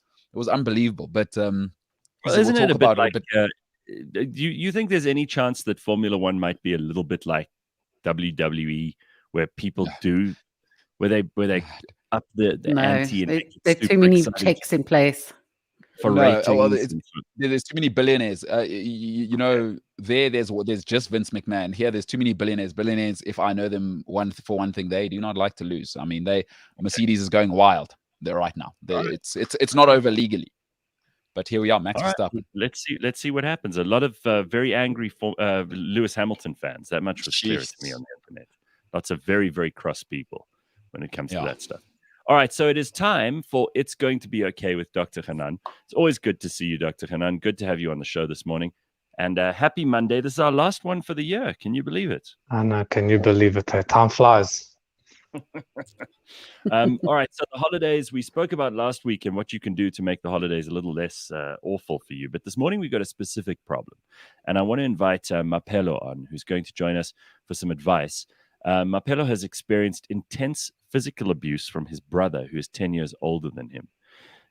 Speaker 3: unbelievable. But
Speaker 1: isn't it a bit like, you think there's any chance that Formula One might be a little bit like WWE, where people where they up the ante, and
Speaker 2: there are too many checks in place
Speaker 1: for ratings?
Speaker 3: Well, there's too many billionaires. There's just Vince McMahon. Here, there's too many billionaires. Billionaires, if I know them for one thing, they do not like to lose. I mean, Mercedes is going wild there right now. It's not over legally. But here we are, Max Verstappen.
Speaker 1: Let's see what happens. A lot of very angry Lewis Hamilton fans. That much was clear to me on the internet. Lots of very, very cross people when it comes to that stuff. All right, so it is time for It's Going to Be Okay with Dr. Hanan. It's always good to see you, Dr. Hanan. Good to have you on the show this morning. And happy Monday. This is our last one for the year. Can you believe it?
Speaker 4: Anna, can you believe it? Time flies.
Speaker 1: All right, so the holidays we spoke about last week and what you can do to make the holidays a little less awful for you. But this morning we've got a specific problem. And I want to invite Mbulelo on, who's going to join us for some advice. Mbulelo has experienced intense physical abuse from his brother, who is 10 years older than him.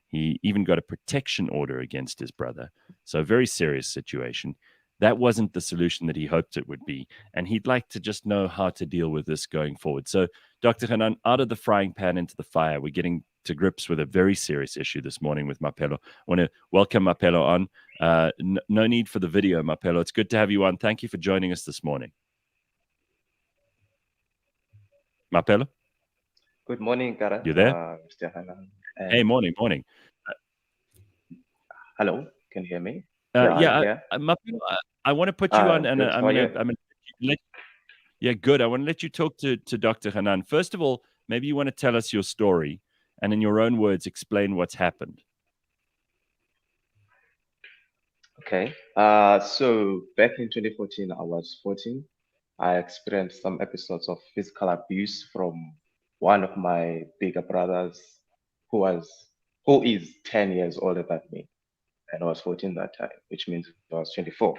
Speaker 1: He even got a protection order against his brother. So a very serious situation. That wasn't the solution that he hoped it would be. And he'd like to just know how to deal with this going forward. So, Dr. Hanan, out of the frying pan into the fire, we're getting to grips with a very serious issue this morning with Mbulelo. I want to welcome Mbulelo on. No need for the video, Mbulelo. It's good to have you on. Thank you for joining us this morning. Mbulelo?
Speaker 5: Good morning, Gareth.
Speaker 1: You there?
Speaker 5: Mr. Hanan.
Speaker 1: Hey, morning.
Speaker 5: Hello, can you hear me?
Speaker 1: Mbulelo, I want to put you on, and I'm going to good. I want to let you talk to Dr. Hanan. First of all, maybe you want to tell us your story, and in your own words, explain what's happened.
Speaker 5: Okay. So back in 2014, I was 14. I experienced some episodes of physical abuse from one of my bigger brothers, who is 10 years older than me. And I was 14 that time, which means I was 24.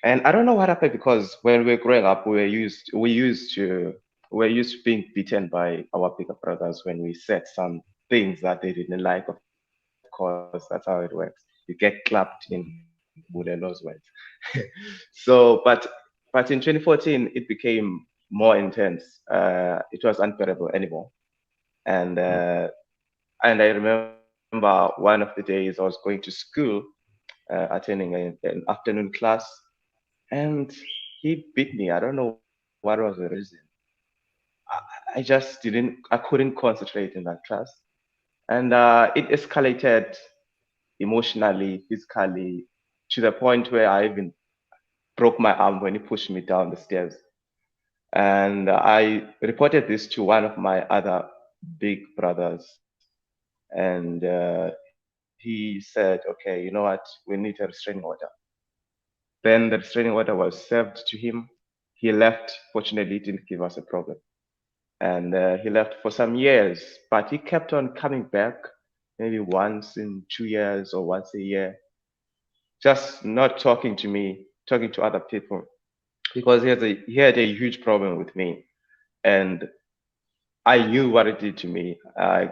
Speaker 5: And I don't know what happened, because when we were growing up, we were used to being beaten by our bigger brothers when we said some things that they didn't like. Of course, that's how it works. You get clapped in Mbulelo's words. So, but in 2014, it became more intense. It was unbearable anymore. And I remember one of the days I was going to school, attending an afternoon class, and he beat me. I don't know what was the reason. I couldn't concentrate in that class. And it escalated emotionally, physically, to the point where I even broke my arm when he pushed me down the stairs. And I reported this to one of my other big brothers. And he said, okay, you know what? We need a restraining order. Then the restraining order was served to him. He left. Fortunately, it didn't give us a problem. And he left for some years, but he kept on coming back, maybe once in 2 years or once a year, just not talking to me, talking to other people, because he had a huge problem with me. And I knew what it did to me. I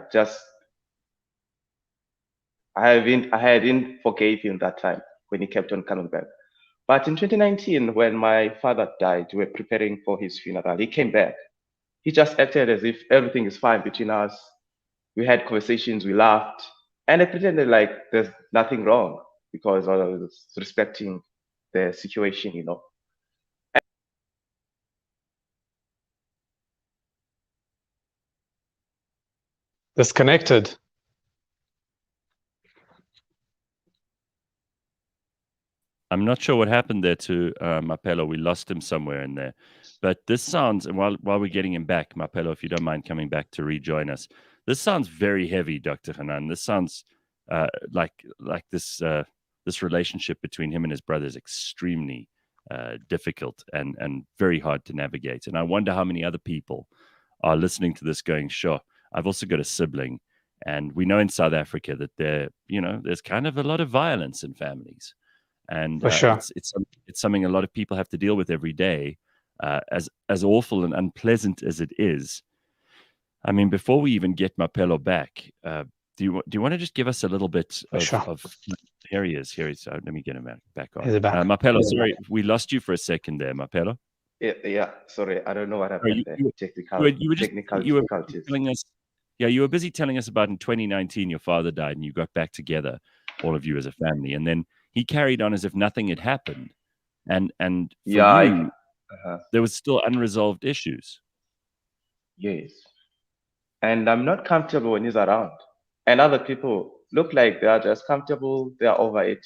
Speaker 5: hadn't forgave him that time when he kept on coming back. But in 2019, when my father died, we were preparing for his funeral. He came back. He just acted as if everything is fine between us. We had conversations, we laughed, and I pretended like there's nothing wrong, because I was respecting the situation, you know.
Speaker 4: Disconnected.
Speaker 1: I'm not sure what happened there to Mapelo. We lost him somewhere in there. But this sounds, and while we're getting him back, Mapelo, if you don't mind coming back to rejoin us, this sounds very heavy, Dr. Hanan. This sounds like this relationship between him and his brother is extremely difficult and very hard to navigate. And I wonder how many other people are listening to this going, sure, I've also got a sibling. And we know in South Africa that there's kind of a lot of violence in families. And
Speaker 4: For sure.
Speaker 1: it's something a lot of people have to deal with every day, as awful and unpleasant as it is. I mean, before we even get Mapelo back, do you want to just give us a little bit of here he is. Let me get him back on. Mapelo, sorry, we lost you for a second there, Mapelo.
Speaker 5: Yeah. Sorry, I don't know what happened there. Technical difficulties.
Speaker 1: You were busy telling us about in 2019 your father died and you got back together, all of you as a family, and then he carried on as if nothing had happened, and for you, there was still unresolved issues.
Speaker 5: Yes, and I'm not comfortable when he's around, and other people look like they are just comfortable, they are over it,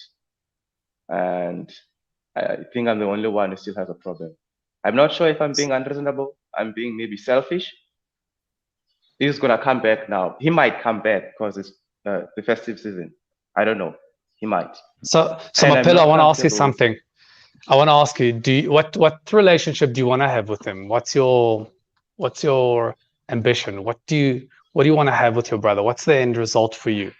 Speaker 5: and I think I'm the only one who still has a problem. I'm not sure if I'm being unreasonable. I'm being maybe selfish. He's gonna come back now. He might come back because it's the festive season. I don't know. He might.
Speaker 4: So Mapelo, I want to ask you something. I want to ask you, what relationship do you want to have with him? What's your ambition? What do you want to have with your brother? What's the end result for you?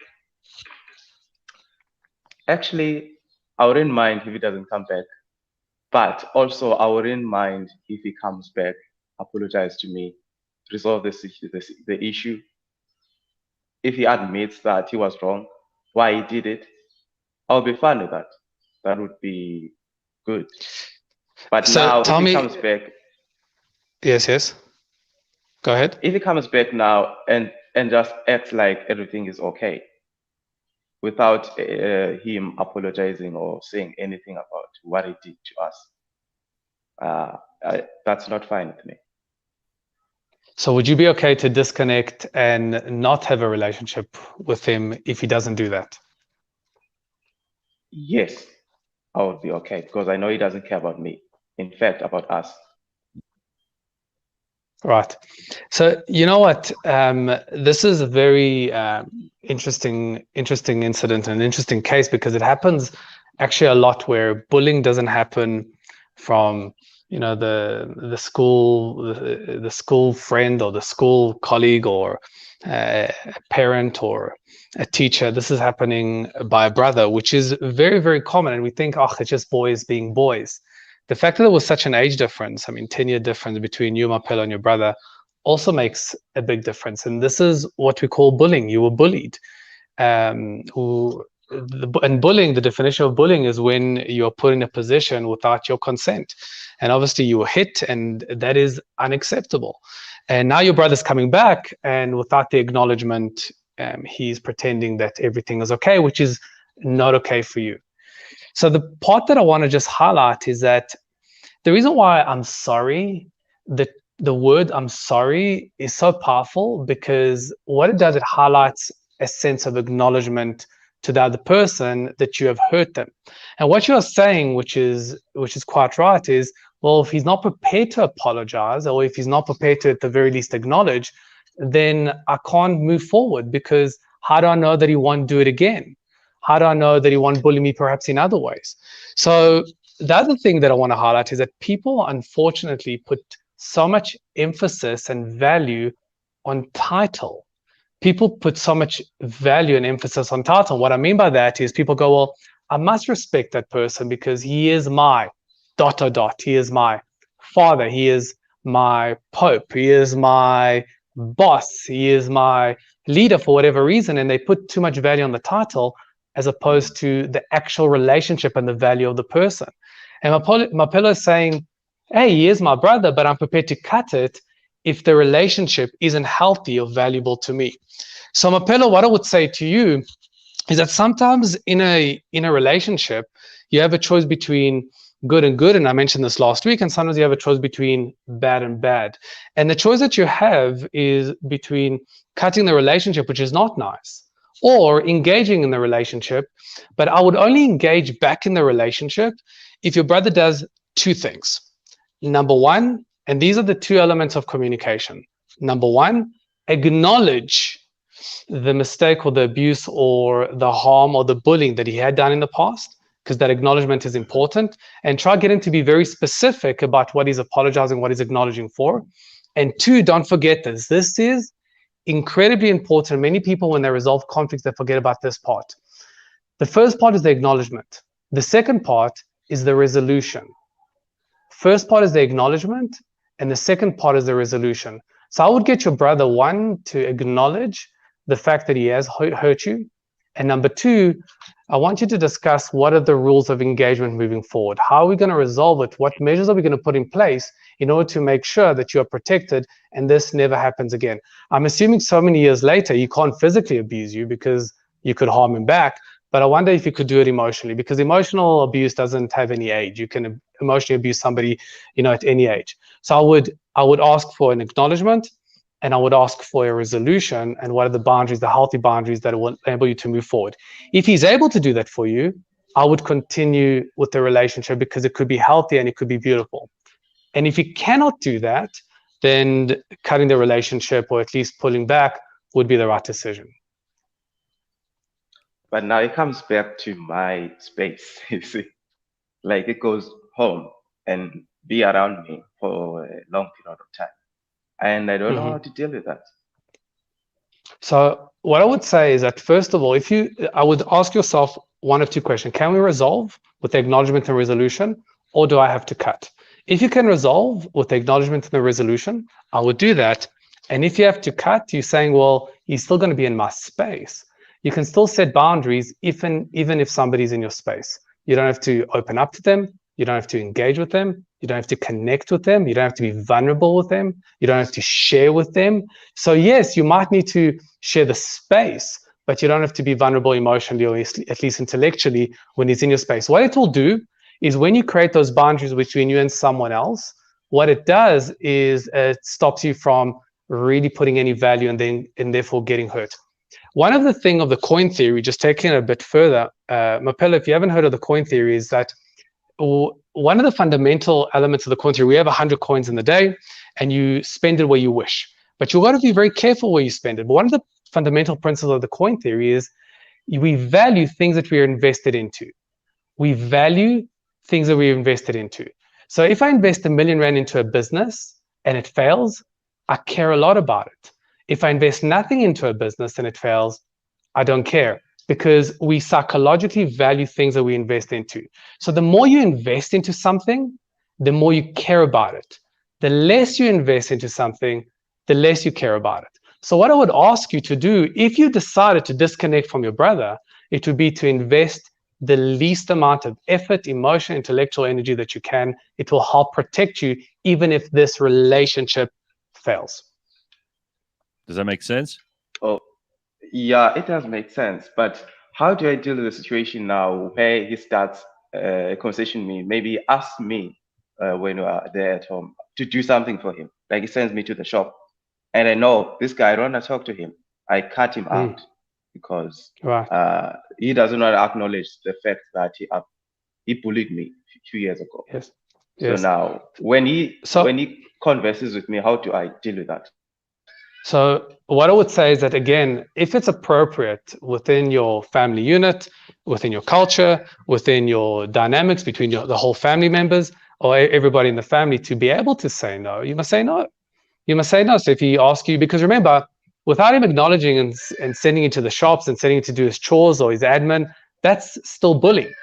Speaker 5: Actually, I wouldn't mind if he doesn't come back, but also I wouldn't mind if he comes back, apologize to me, resolve the issue. If he admits that he was wrong, why he did it, I'll be fine with that. That would be good. But so now, if he comes back,
Speaker 4: yes, go ahead.
Speaker 5: If he comes back now and just acts like everything is okay, without him apologizing or saying anything about what he did to us, that's not fine with me.
Speaker 4: So would you be okay to disconnect and not have a relationship with him if he doesn't do that?
Speaker 5: Yes, I would be okay because I know he doesn't care about me. In fact, about us.
Speaker 4: Right. So you know what? This is a very interesting incident, an interesting case, because it happens actually a lot where bullying doesn't happen from the school friend or the school colleague or a parent or a teacher. This is happening by a brother, which is very, very common. And we think, oh, it's just boys being boys. The fact that there was such an age difference, 10-year difference between you, Mapelo, and your brother also makes a big difference. And this is what we call bullying. You were bullied. And bullying, the definition of bullying is when you're put in a position without your consent. And obviously you were hit, and that is unacceptable. And now your brother's coming back, and without the acknowledgement, he's pretending that everything is okay, which is not okay for you. So the part that I want to just highlight is that the reason why I'm sorry, the word I'm sorry is so powerful, because what it does, it highlights a sense of acknowledgement to the other person that you have hurt them. And what you're saying, which is quite right, is, well, if he's not prepared to apologize, or if he's not prepared to at the very least acknowledge, then I can't move forward, because how do I know that he won't do it again? How do I know that he won't bully me perhaps in other ways? So the other thing that I want to highlight is that people unfortunately put so much emphasis and value on title. People put so much value and emphasis on title. What I mean by that is people go, well, I must respect that person because he is my ... He is my father. He is my pope. He is my boss. He is my leader for whatever reason. And they put too much value on the title as opposed to the actual relationship and the value of the person. And Mapelo is saying, hey, he is my brother, but I'm prepared to cut it if the relationship isn't healthy or valuable to me. So Mapelo, what I would say to you is that sometimes in a relationship, you have a choice between good and good, and I mentioned this last week, and sometimes you have a choice between bad and bad. And the choice that you have is between cutting the relationship, which is not nice, or engaging in the relationship. But I would only engage back in the relationship if your brother does two things. Number one, and these are the two elements of communication. Number one, acknowledge the mistake or the abuse or the harm or the bullying that he had done in the past, because that acknowledgement is important, and try getting to be very specific about what he's apologizing, what he's acknowledging for. And two, don't forget this. This is incredibly important. Many people, when they resolve conflicts, they forget about this part. The first part is the acknowledgement. The second part is the resolution. First part is the acknowledgement, and the second part is the resolution. So I would get your brother, one, to acknowledge the fact that he has hurt you. And number two, I want you to discuss what are the rules of engagement moving forward. How are we going to resolve it? What measures are we going to put in place in order to make sure that you are protected and this never happens again? I'm assuming so many years later, he can't physically abuse you because you could harm him back. But I wonder if you could do it emotionally, because emotional abuse doesn't have any age. You can emotionally abuse somebody, at any age. So I would ask for an acknowledgement, and I would ask for a resolution, and what are the boundaries, the healthy boundaries that will enable you to move forward. If he's able to do that for you, I would continue with the relationship, because it could be healthy and it could be beautiful. And if he cannot do that, then cutting the relationship, or at least pulling back, would be the right decision.
Speaker 5: But now it comes back to my space, you see. Like, it goes home and be around me for a long period of time. And I don't know how to deal with that.
Speaker 4: So what I would say is that, first of all, I would ask yourself one of two questions. Can we resolve with the acknowledgement and resolution, or do I have to cut? If you can resolve with the acknowledgement and the resolution, I would do that. And if you have to cut, you're saying, well, he's still going to be in my space. You can still set boundaries even if somebody's in your space. You don't have to open up to them. You don't have to engage with them. You don't have to connect with them. You don't have to be vulnerable with them. You don't have to share with them. So yes, you might need to share the space, but you don't have to be vulnerable emotionally, or at least intellectually, when he's in your space. What it will do is, when you create those boundaries between you and someone else, what it does is it stops you from really putting any value and therefore getting hurt. One of the things of the coin theory, just taking it a bit further, Mbulelo, if you haven't heard of the coin theory, is that one of the fundamental elements of the coin theory, we have 100 coins in the day, and you spend it where you wish. But you've got to be very careful where you spend it. But one of the fundamental principles of the coin theory is we value things that we are invested into. We value things that we're invested into. So if I invest R1 million into a business and it fails, I care a lot about it. If I invest nothing into a business and it fails, I don't care, because we psychologically value things that we invest into. So the more you invest into something, the more you care about it. The less you invest into something, the less you care about it. So what I would ask you to do, if you decided to disconnect from your brother, it would be to invest the least amount of effort, emotion, intellectual energy that you can. It will help protect you, even if this relationship fails.
Speaker 1: Does that make sense?
Speaker 5: Oh, yeah, it does make sense. But how do I deal with the situation now where he starts a conversation with me, maybe ask me when we are there at home to do something for him? Like, he sends me to the shop, and I know this guy, I don't want to talk to him. I cut him out because he doesn't want to acknowledge the fact that he bullied me a few years ago.
Speaker 4: Yes.
Speaker 5: So now, when he converses with me, how do I deal with that?
Speaker 4: So what I would say is that, again, if it's appropriate within your family unit, within your culture, within your dynamics between the whole family members or everybody in the family, to be able to say no, you must say no. You must say no. So if he asks you, because remember, without him acknowledging and sending you to the shops and sending you to do his chores or his admin, that's still bullying.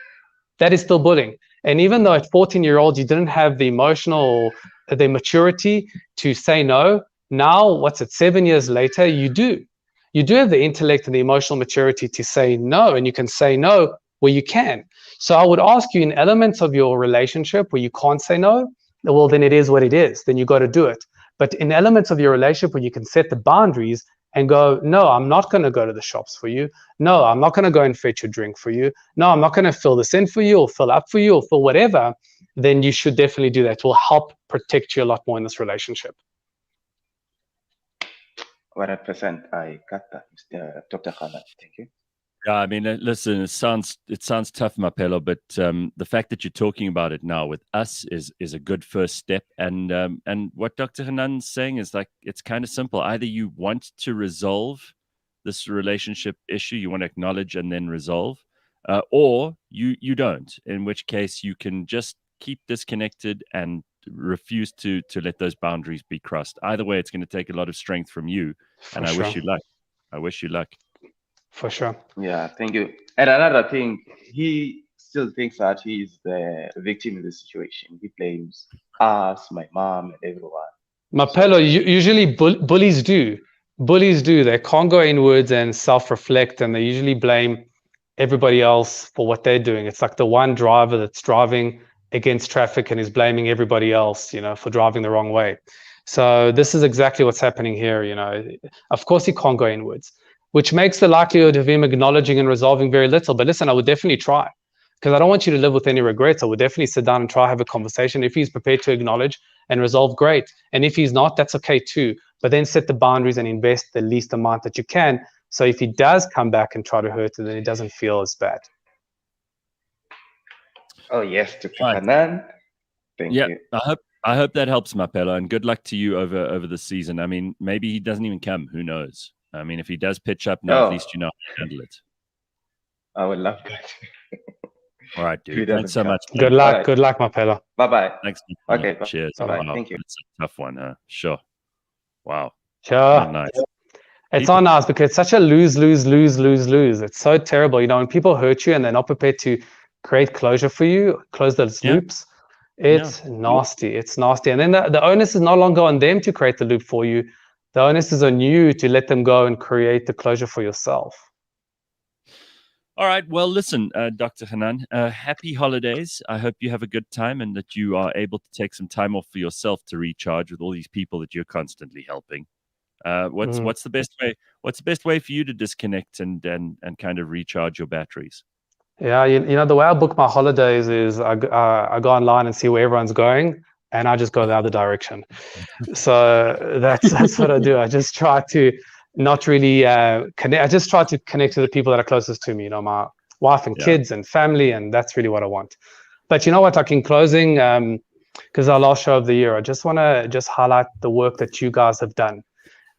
Speaker 4: That is still bullying. And even though at 14-year-old you didn't have the emotional, the maturity to say no, now, what's it, 7 years later, you do. You do have the intellect and the emotional maturity to say no, and you can say no where you can. So I would ask you, in elements of your relationship where you can't say no, well, then it is what it is. Then you got to do it. But in elements of your relationship where you can set the boundaries and go, no, I'm not going to go to the shops for you. No, I'm not going to go and fetch your drink for you. No, I'm not going to fill this in for you or fill up for you or fill whatever. Then you should definitely do that. It will help protect you a lot more in this relationship.
Speaker 5: 100%. I got that, Dr. Hanan. Thank you.
Speaker 1: Yeah, I mean, listen, it sounds tough, Mbulelo, but the fact that you're talking about it now with us is a good first step. And what Dr. Hanan's saying is like, it's kind of simple. Either you want to resolve this relationship issue, you want to acknowledge and then resolve, or you don't, in which case you can just keep disconnected and refuse to let those boundaries be crossed. Either way, it's going to take a lot of strength from you, and I wish you luck. I wish you luck.
Speaker 4: For sure.
Speaker 5: Yeah, thank you. And another thing, he still thinks that he is the victim in the situation. He blames us, my mom, and everyone.
Speaker 4: Mbulelo, usually bullies do. Bullies do. They can't go inwards and self-reflect, and they usually blame everybody else for what they're doing. It's like the one driver that's driving against traffic and is blaming everybody else, for driving the wrong way. So this is exactly what's happening here. Of course he can't go inwards, which makes the likelihood of him acknowledging and resolving very little. But listen, I would definitely try, because I don't want you to live with any regrets. I would definitely sit down and try have a conversation. If he's prepared to acknowledge and resolve, great. And if he's not, that's okay too. But then set the boundaries and invest the least amount that you can. So if he does come back and try to hurt you, then it doesn't feel as bad.
Speaker 5: Oh yes, Dr. Hanan. Thank you.
Speaker 1: I hope that helps, Mbulelo, and good luck to you over the season. I mean, maybe he doesn't even come. Who knows? I mean, if he does pitch up now, at least you know how to handle it.
Speaker 5: I would love that.
Speaker 1: All right, dude. Thanks so much.
Speaker 4: Good luck. Right. Good luck, Mbulelo.
Speaker 5: Bye-bye.
Speaker 1: Thanks.
Speaker 5: Okay.
Speaker 1: Cheers.
Speaker 5: Bye-bye.
Speaker 1: Wow.
Speaker 5: Thank you.
Speaker 1: It's a tough one, huh? Sure. Wow.
Speaker 4: Sure.
Speaker 1: Nice.
Speaker 4: It's not nice because it's such a lose. It's so terrible. When people hurt you and they're not prepared to create closure for you, close those loops, it's nasty. It's nasty. And then the onus is no longer on them to create the loop for you. The onus is on you to let them go and create the closure for yourself.
Speaker 1: All right. Well, listen, Dr. Hanan, happy holidays. I hope you have a good time and that you are able to take some time off for yourself to recharge with all these people that you're constantly helping. What's the best way? What's the best way for you to disconnect and kind of recharge your batteries?
Speaker 4: Yeah, the way I book my holidays is I go online and see where everyone's going, and I just go the other direction. So that's what I do. I just try to not really connect. I just try to connect to the people that are closest to me. My wife and kids and family, and that's really what I want. But you know what? Like in closing, because our last show of the year, I just want to highlight the work that you guys have done.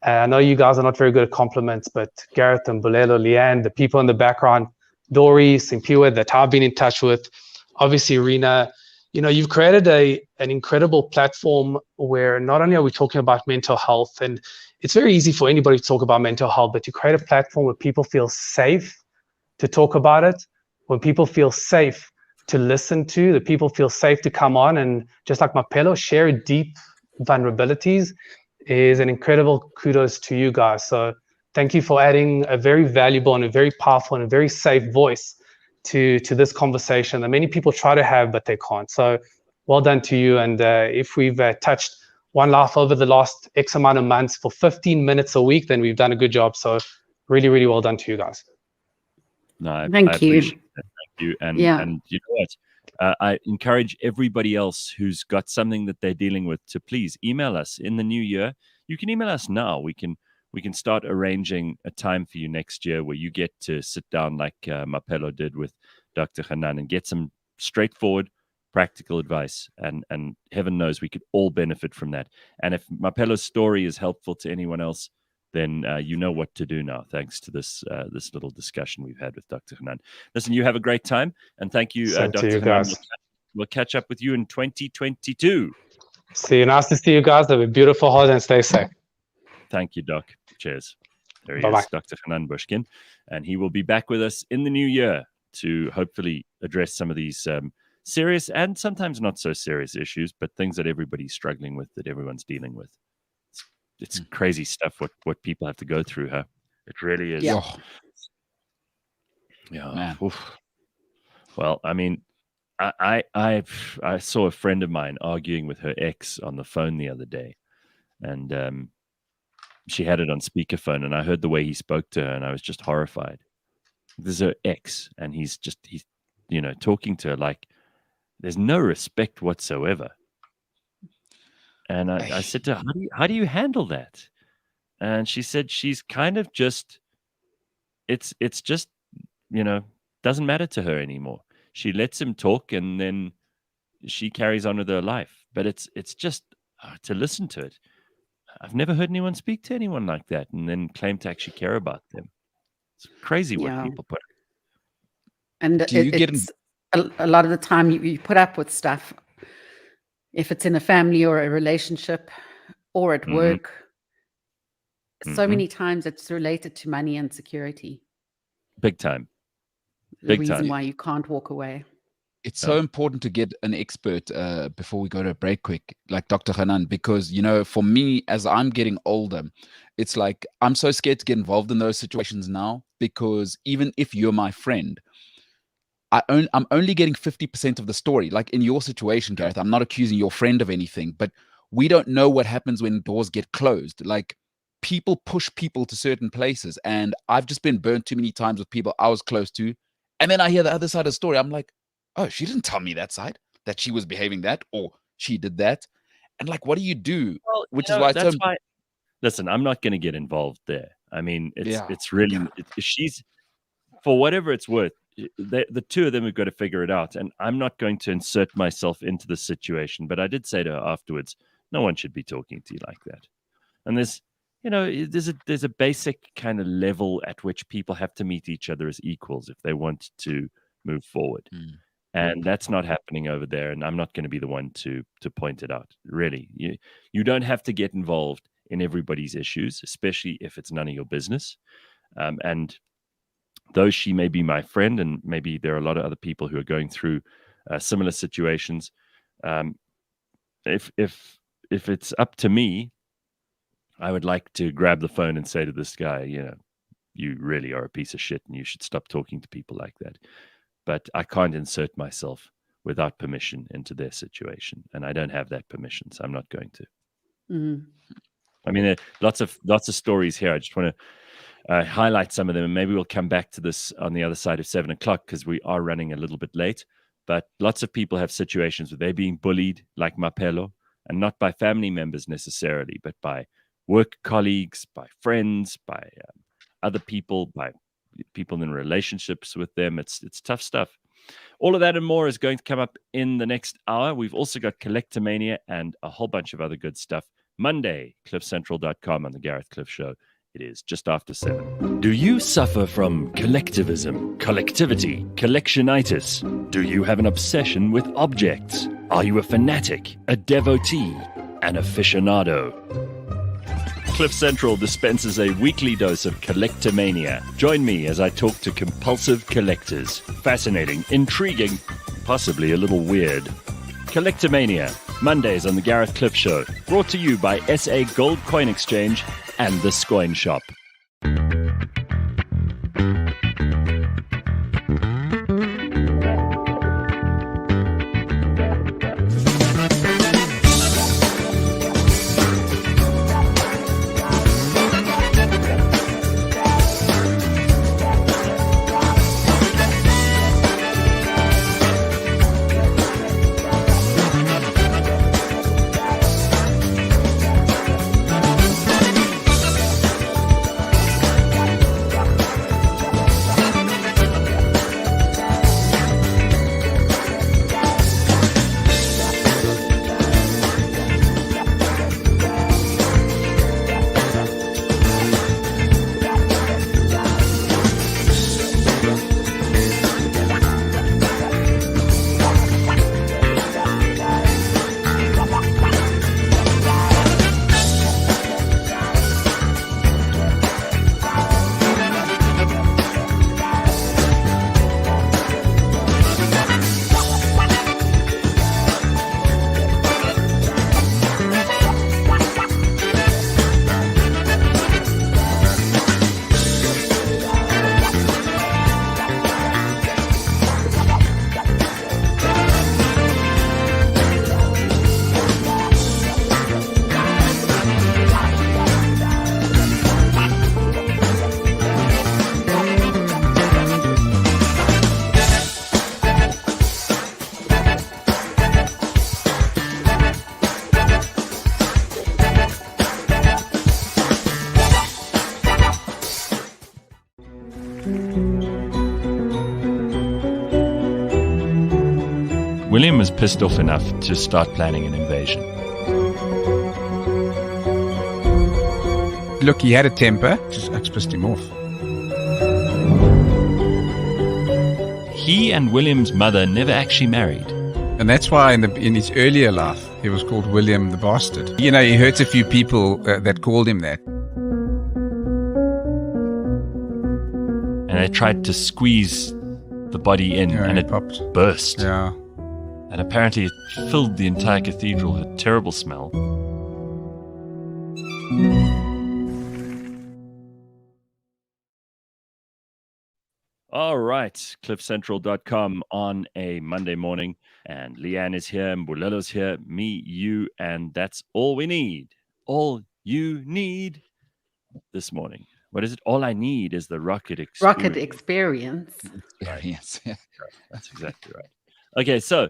Speaker 4: I know you guys are not very good at compliments, but Gareth and Mbulelo, Leigh-Ann, the people in the background, Dory, Simpiwe, that I've been in touch with, obviously Rena, you've created an incredible platform where not only are we talking about mental health, and it's very easy for anybody to talk about mental health, but you create a platform where people feel safe to talk about it, when people feel safe to listen to, that people feel safe to come on and just like Mbulelo, share deep vulnerabilities is an incredible kudos to you guys. So thank you for adding a very valuable and a very powerful and a very safe voice to this conversation that many people try to have, but they can't. So well done to you. And if we've touched one life over the last X amount of months for 15 minutes a week, then we've done a good job. So really, really well done to you guys.
Speaker 1: No,
Speaker 2: Thank you.
Speaker 1: Appreciate that. Thank you. And you know what? I encourage everybody else who's got something that they're dealing with to please email us in the new year. You can email us now. We can start arranging a time for you next year where you get to sit down like Mbulelo did with Dr. Hanan and get some straightforward, practical advice. And heaven knows we could all benefit from that. And if Mbulelo's story is helpful to anyone else, then you know what to do now, thanks to this little discussion we've had with Dr. Hanan. Listen, you have a great time, and thank you, Dr. Hanan. We'll catch up with you in 2022.
Speaker 4: See you. Nice to see you guys. Have a beautiful holiday and stay safe.
Speaker 1: Thank you, Doc. Cheers. There he
Speaker 4: Bye-bye.
Speaker 1: is, Dr. Hanan Bushkin, and he will be back with us in the new year to hopefully address some of these serious and sometimes not so serious issues, but things that everybody's struggling with, that everyone's dealing with. It's crazy stuff what people have to go through, huh? It really is.
Speaker 2: Yeah.
Speaker 1: Yeah. Well, I mean, I saw a friend of mine arguing with her ex on the phone the other day, and she had it on speakerphone, and I heard the way he spoke to her, and I was just horrified. This is her ex, and he's talking to her like there's no respect whatsoever. And I said to her, how do you handle that? and she said she's kind of just, it's just, doesn't matter to her anymore. She lets him talk, and then she carries on with her life. But it's just to listen to it. I've never heard anyone speak to anyone like that and then claim to actually care about them. It's crazy what people put.
Speaker 2: And it's a lot of the time you put up with stuff, if it's in a family or a relationship or at work. So many times it's related to money and security.
Speaker 1: Big time.
Speaker 2: The reason why you can't walk away.
Speaker 3: It's so important to get an expert before we go to a break quick, like Dr. Hanan, because, for me, as I'm getting older, it's like I'm so scared to get involved in those situations now, because even if you're my friend, I'm only getting 50% of the story. Like in your situation, Gareth, I'm not accusing your friend of anything, but we don't know what happens when doors get closed. Like people push people to certain places, and I've just been burnt too many times with people I was close to. And then I hear the other side of the story. I'm like, oh, she didn't tell me that side, that she was behaving that, or she did that. And like, what do you do?
Speaker 1: Well,
Speaker 3: which is why
Speaker 1: that's why. Listen, I'm not going to get involved there. I mean, it's really, she's, for whatever it's worth, the two of them have got to figure it out. And I'm not going to insert myself into the situation. But I did say to her afterwards, no one should be talking to you like that. And there's a basic kind of level at which people have to meet each other as equals if they want to move forward. And that's not happening over there. And I'm not going to be the one to point it out. Really, you don't have to get involved in everybody's issues, especially if it's none of your business. And though she may be my friend, and maybe there are a lot of other people who are going through similar situations, if it's up to me, I would like to grab the phone and say to this guy, you really are a piece of shit, and you should stop talking to people like that. But I can't insert myself without permission into their situation, and I don't have that permission, so I'm not going to. I mean, there are lots of stories here. I just want to highlight some of them, and maybe we'll come back to this on the other side of 7 o'clock, because we are running a little bit late. But lots of people have situations where they're being bullied, like Mbulelo, and not by family members necessarily, but by work colleagues, by friends, by other people, by people in relationships with them. It's tough stuff. All of that and more is going to come up in the next hour. We've also got Collectomania and a whole bunch of other good stuff. Monday, CliffCentral.com on the Gareth Cliff Show. It is just after 7. Do you suffer from collectivism, collectivity, collectionitis? Do you have an obsession with objects? Are you a fanatic, a devotee, an aficionado? Cliff Central dispenses a weekly dose of Collectomania. Join me as I talk to compulsive collectors. Fascinating, intriguing, possibly a little weird. Collectomania, Mondays on the Gareth Cliff Show. Brought to you by SA Gold Coin Exchange and the Scoin Shop. William was pissed off enough to start planning an invasion.
Speaker 6: Look, he had a temper. Just pissed him off.
Speaker 1: He and William's mother never actually married.
Speaker 6: And that's why in his earlier life, he was called William the Bastard. You know, he hurt a few people that called him that.
Speaker 1: And they tried to squeeze the body in, and it
Speaker 6: popped.
Speaker 1: Burst.
Speaker 6: Yeah.
Speaker 1: And apparently it filled the entire cathedral with a terrible smell. All right, CliffCentral.com on a Monday morning. And Leigh-Ann is here, Mbulelo's here, me, you, and that's all we need. All you need this morning. What is it? All I need is the rocket experience.
Speaker 2: Rocket experience.
Speaker 3: Yes.
Speaker 1: That's exactly right. Okay, so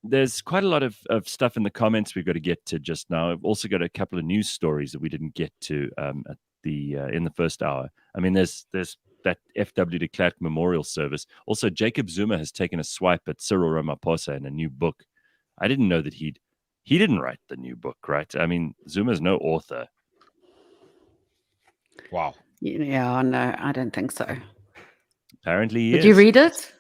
Speaker 1: there's quite a lot of stuff in the comments we've got to get to just now. I've also got a couple of news stories that we didn't get to at the in the first hour. I mean, there's that F.W. de Klerk memorial service. Also, Jacob Zuma has taken a swipe at Cyril Ramaphosa in a new book. I didn't know that he didn't write the new book, right? I mean, Zuma's no author.
Speaker 3: Wow.
Speaker 2: Yeah, no, I don't think so.
Speaker 1: Apparently he
Speaker 2: Did
Speaker 1: is.
Speaker 2: you read it?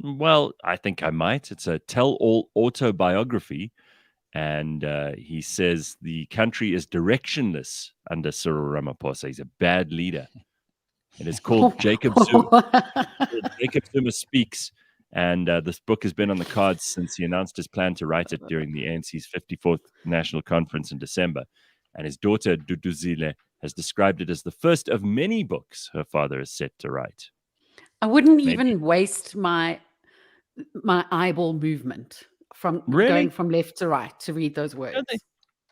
Speaker 1: Well, I think I might. It's a tell-all autobiography. And he says the country is directionless under Cyril Ramaphosa. He's a bad leader. It is called Jacob Zuma. Jacob Zuma Speaks. And this book has been on the cards since he announced his plan to write it during the ANC's 54th National Conference in December. And his daughter, Duduzile, has described it as the first of many books her father is set to write.
Speaker 2: I wouldn't even waste my eyeball movement from going from left to right to read those words.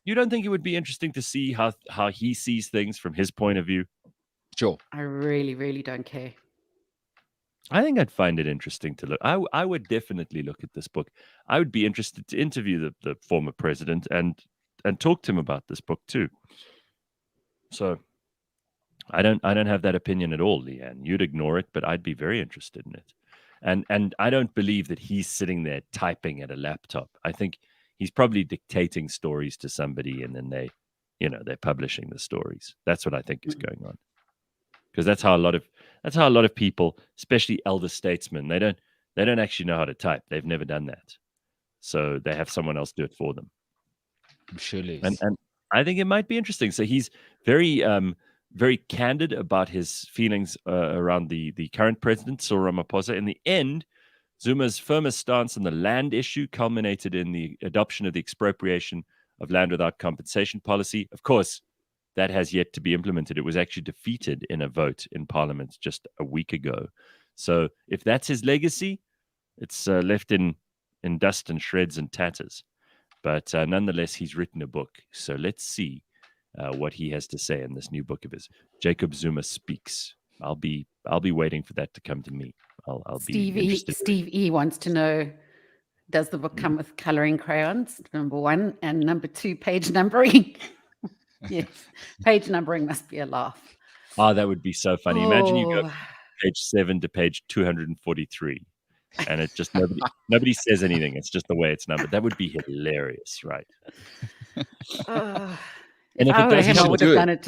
Speaker 1: You don't think it would be interesting to see how he sees things from his point of view?
Speaker 3: Sure.
Speaker 2: I really, really don't care.
Speaker 1: I think I'd find it interesting to look. I would definitely look at this book. I would be interested to interview the former president and talk to him about this book too. So I don't have that opinion at all, Leigh-Ann. You'd ignore it, but I'd be very interested in it. And I don't believe that he's sitting there typing at a laptop. I think he's probably dictating stories to somebody, and then they're publishing the stories. That's what I think is going on. Because that's how a lot of people, especially elder statesmen, they don't actually know how to type. They've never done that, so they have someone else do it for them.
Speaker 3: Surely.
Speaker 1: And I think it might be interesting. So he's very very candid about his feelings around the current president, Cyril Ramaphosa. In the end, Zuma's firmest stance on the land issue culminated in the adoption of the expropriation of land without compensation policy. Of course, that has yet to be implemented. It was actually defeated in a vote in Parliament just a week ago. So if that's his legacy, it's left in dust and shreds and tatters. But nonetheless, he's written a book. So let's see what he has to say in this new book of his. Jacob Zuma Speaks. I'll be waiting for that to come to me. I'll be interested.
Speaker 2: Steve E wants to know, does the book come with coloring crayons? Number one, and number two, page numbering. Yes, page numbering must be a laugh.
Speaker 1: Oh, that would be so funny. Imagine you go from page 7 to page 243, and it just nobody says anything. It's just the way it's numbered. That would be hilarious, right?
Speaker 2: And if it does, I would have done it.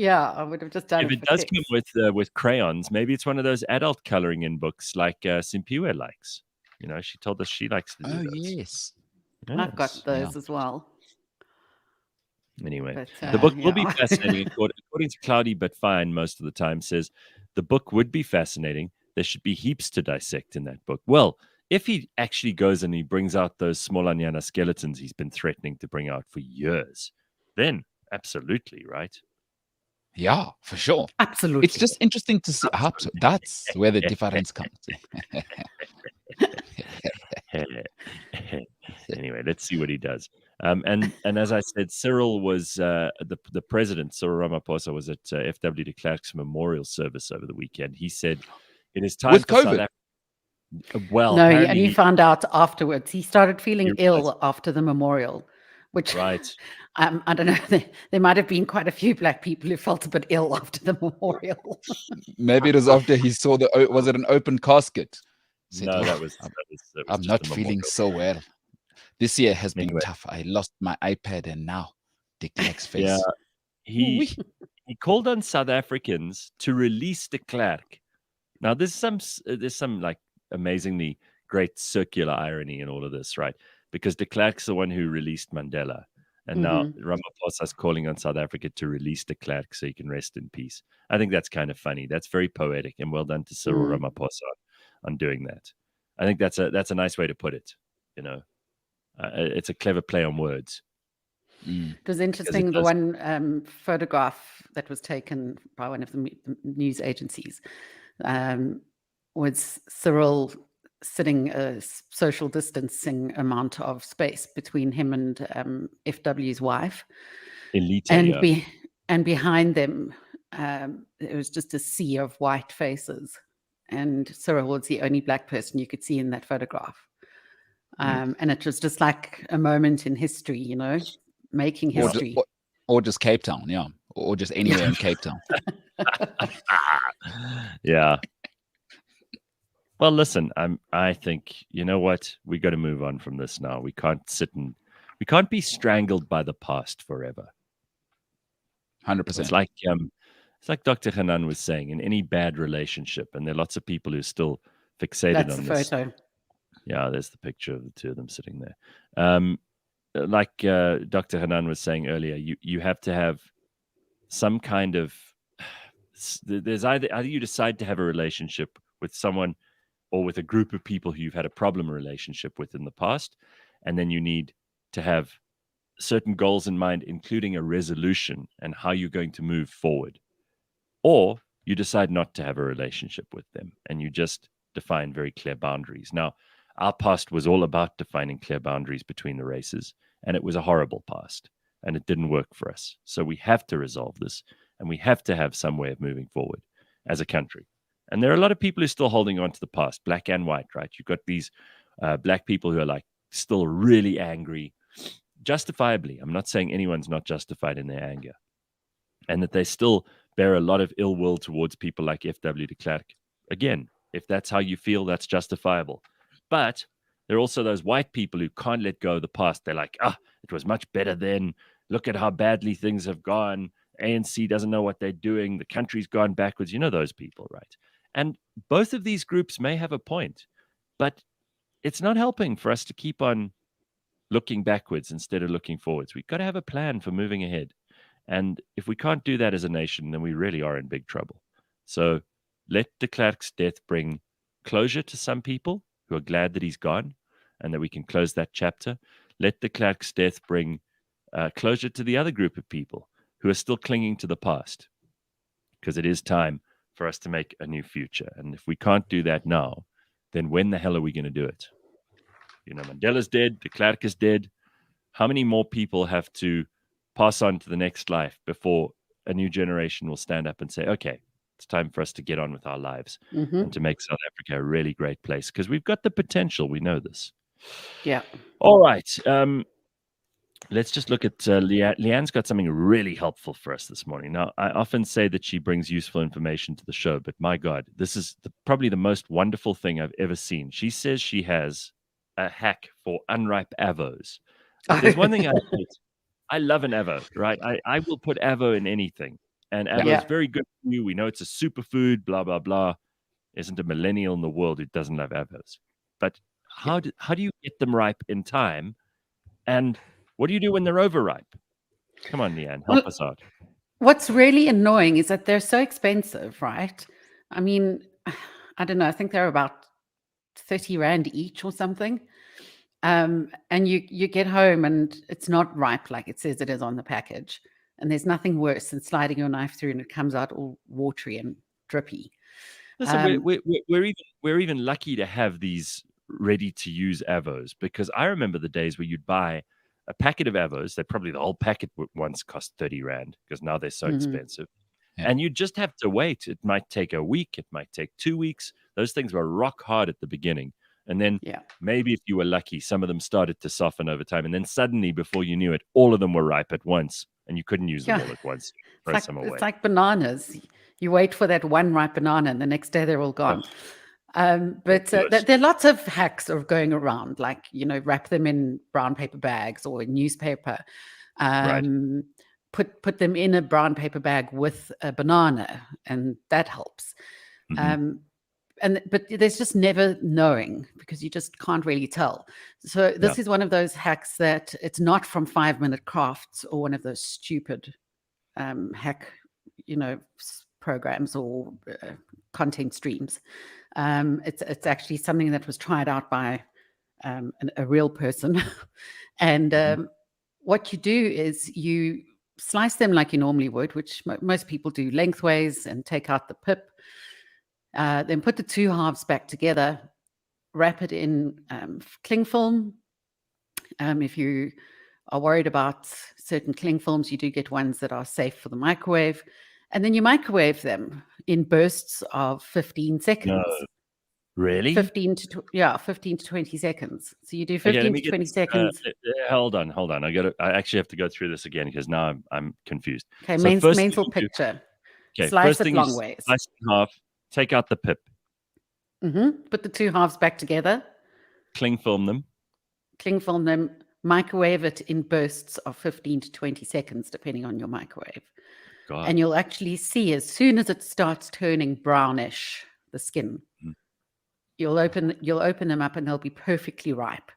Speaker 2: I would have just done it.
Speaker 1: If it does come with crayons, maybe it's one of those adult coloring in books like Simpiwe likes. You know, she told us she likes to do those.
Speaker 3: Yes.
Speaker 2: I've got those as well.
Speaker 1: Anyway, the book will be fascinating. According to Cloudy But Fine, most of the time says the book would be fascinating. There should be heaps to dissect in that book. Well, if he actually goes and he brings out those small Anyana skeletons he's been threatening to bring out for years, then absolutely, right?
Speaker 3: Yeah, for sure.
Speaker 2: Absolutely.
Speaker 3: It's just interesting to see. That's where the difference comes.
Speaker 1: Anyway, let's see what he does. And as I said, Cyril was the president. Cyril Ramaphosa was at F.W. de Klerk's memorial service over the weekend. He said, "It is time
Speaker 3: with
Speaker 1: for
Speaker 3: COVID."
Speaker 1: South Africa." Well,
Speaker 2: no, and he found out afterwards. He started feeling ill after the memorial, which
Speaker 1: right.
Speaker 2: I don't know. There might have been quite a few black people who felt a bit ill after the memorial.
Speaker 3: Maybe it was after he saw was it an open casket? Said,
Speaker 1: No,
Speaker 3: "Oh,
Speaker 1: that was
Speaker 3: I'm
Speaker 1: just
Speaker 3: not
Speaker 1: a
Speaker 3: feeling
Speaker 1: memorial.
Speaker 3: so well. This year has been
Speaker 1: Anyway.
Speaker 3: tough. I lost my iPad and now de Klerk's face."
Speaker 1: Yeah,
Speaker 3: Ooh-wee.
Speaker 1: he called on South Africans to release de Klerk. Now, there's some like amazingly great circular irony in all of this, right? Because de Klerk's the one who released Mandela, and now Ramaphosa's calling on South Africa to release de Klerk so he can rest in peace. I think that's kind of funny. That's very poetic, and well done to Cyril Ramaphosa on doing that. I think that's a nice way to put it. You know, it's a clever play on words.
Speaker 2: It was interesting, the one photograph that was taken by one of the news agencies was Cyril sitting a social distancing amount of space between him and FW's wife.
Speaker 1: Elita,
Speaker 2: and behind them, it was just a sea of white faces. And Cyril was the only black person you could see in that photograph. And it was just like a moment in history, you know, making history.
Speaker 3: Or just Cape Town, yeah. Or just anywhere in Cape Town.
Speaker 1: Yeah. Well, listen, I think, you know what? We got to move on from this now. We can't be strangled by the past forever.
Speaker 3: 100%.
Speaker 1: It's like Dr. Hanan was saying, in any bad relationship, and there are lots of people who are still fixated on this.
Speaker 2: Photo.
Speaker 1: Yeah, there's the picture of the two of them sitting there. Like Dr. Hanan was saying earlier, you have to have some kind of, there's either you decide to have a relationship with someone or with a group of people who you've had a problem relationship with in the past, and then you need to have certain goals in mind, including a resolution and how you're going to move forward. Or you decide not to have a relationship with them and you just define very clear boundaries. Now, our past was all about defining clear boundaries between the races, and it was a horrible past, and it didn't work for us. So we have to resolve this, and we have to have some way of moving forward as a country. And there are a lot of people who are still holding on to the past, black and white, right? You've got these black people who are like still really angry, justifiably. I'm not saying anyone's not justified in their anger, and that they still bear a lot of ill will towards people like F.W. de Klerk. Again, if that's how you feel, that's justifiable. But there are also those white people who can't let go of the past. They're like, it was much better then. Look at how badly things have gone. ANC doesn't know what they're doing. The country's gone backwards. You know those people, right? And both of these groups may have a point, but it's not helping for us to keep on looking backwards instead of looking forwards. We've got to have a plan for moving ahead. And if we can't do that as a nation, then we really are in big trouble. So let de Klerk's death bring closure to some people who are glad that he's gone and that we can close that chapter. Let de Klerk's death bring closure to the other group of people who are still clinging to the past, because it is time for us to make a new future. And if we can't do that now, then when the hell are we going to do it? You know, Mandela's dead, de Klerk is dead. How many more people have to pass on to the next life before a new generation will stand up and say, okay, it's time for us to get on with our lives and to make South Africa a really great place? Because we've got the potential. We know this.
Speaker 2: Yeah.
Speaker 1: All right. Let's just look at Leigh-Ann's got something really helpful for us this morning. Now, I often say that she brings useful information to the show, but my God, this is probably the most wonderful thing I've ever seen. She says she has a hack for unripe avos. There's one thing I hate. I love an avo, right? I will put avo in anything. And avo is very good for you. We know it's a superfood, blah, blah, blah. Isn't a millennial in the world who doesn't love avos. But how do you get them ripe in time? And what do you do when they're overripe? Come on, Leigh-Ann, help us out.
Speaker 2: What's really annoying is that they're so expensive, right? I mean, I don't know. I think they're about 30 Rand each or something. And you get home and it's not ripe like it says it is on the package. And there's nothing worse than sliding your knife through and it comes out all watery and drippy.
Speaker 1: Listen, we're even lucky to have these ready-to-use avos, because I remember the days where you'd buy a packet of avos. That probably the whole packet once cost 30 Rand because now they're so expensive. Yeah. And you just have to wait. It might take a week. It might take 2 weeks. Those things were rock hard at the beginning. And then maybe if you were lucky, some of them started to soften over time. And then suddenly, before you knew it, all of them were ripe at once. And you couldn't use them all at once.
Speaker 2: It's like bananas. You wait for that one ripe banana and the next day they're all gone. But there are lots of hacks are going around, like, wrap them in brown paper bags or in newspaper. Put them in a brown paper bag with a banana, and that helps. But there's just never knowing, because you just can't really tell. So this is one of those hacks that it's not from 5-Minute Crafts or one of those stupid hack, programs or content streams. It's actually something that was tried out by a real person. And what you do is you slice them like you normally would, which most people do lengthways, and take out the pip. Then put the two halves back together, wrap it in cling film. If you are worried about certain cling films, you do get ones that are safe for the microwave. And then you microwave them in bursts of 15 seconds.
Speaker 1: No. Really?
Speaker 2: 15 to 20 seconds. So you do 15 to 20 seconds.
Speaker 1: Hold on. I actually have to go through this again, because now I'm confused.
Speaker 2: Okay, mental picture.
Speaker 1: Okay,
Speaker 2: slice it long ways.
Speaker 1: Slice it in half. Take out the pip.
Speaker 2: Put the two halves back together.
Speaker 1: Cling film them.
Speaker 2: Microwave it in bursts of 15 to 20 seconds, depending on your microwave.
Speaker 1: God.
Speaker 2: And you'll actually see, as soon as it starts turning brownish, the skin, you'll open them up, and they'll be perfectly ripe.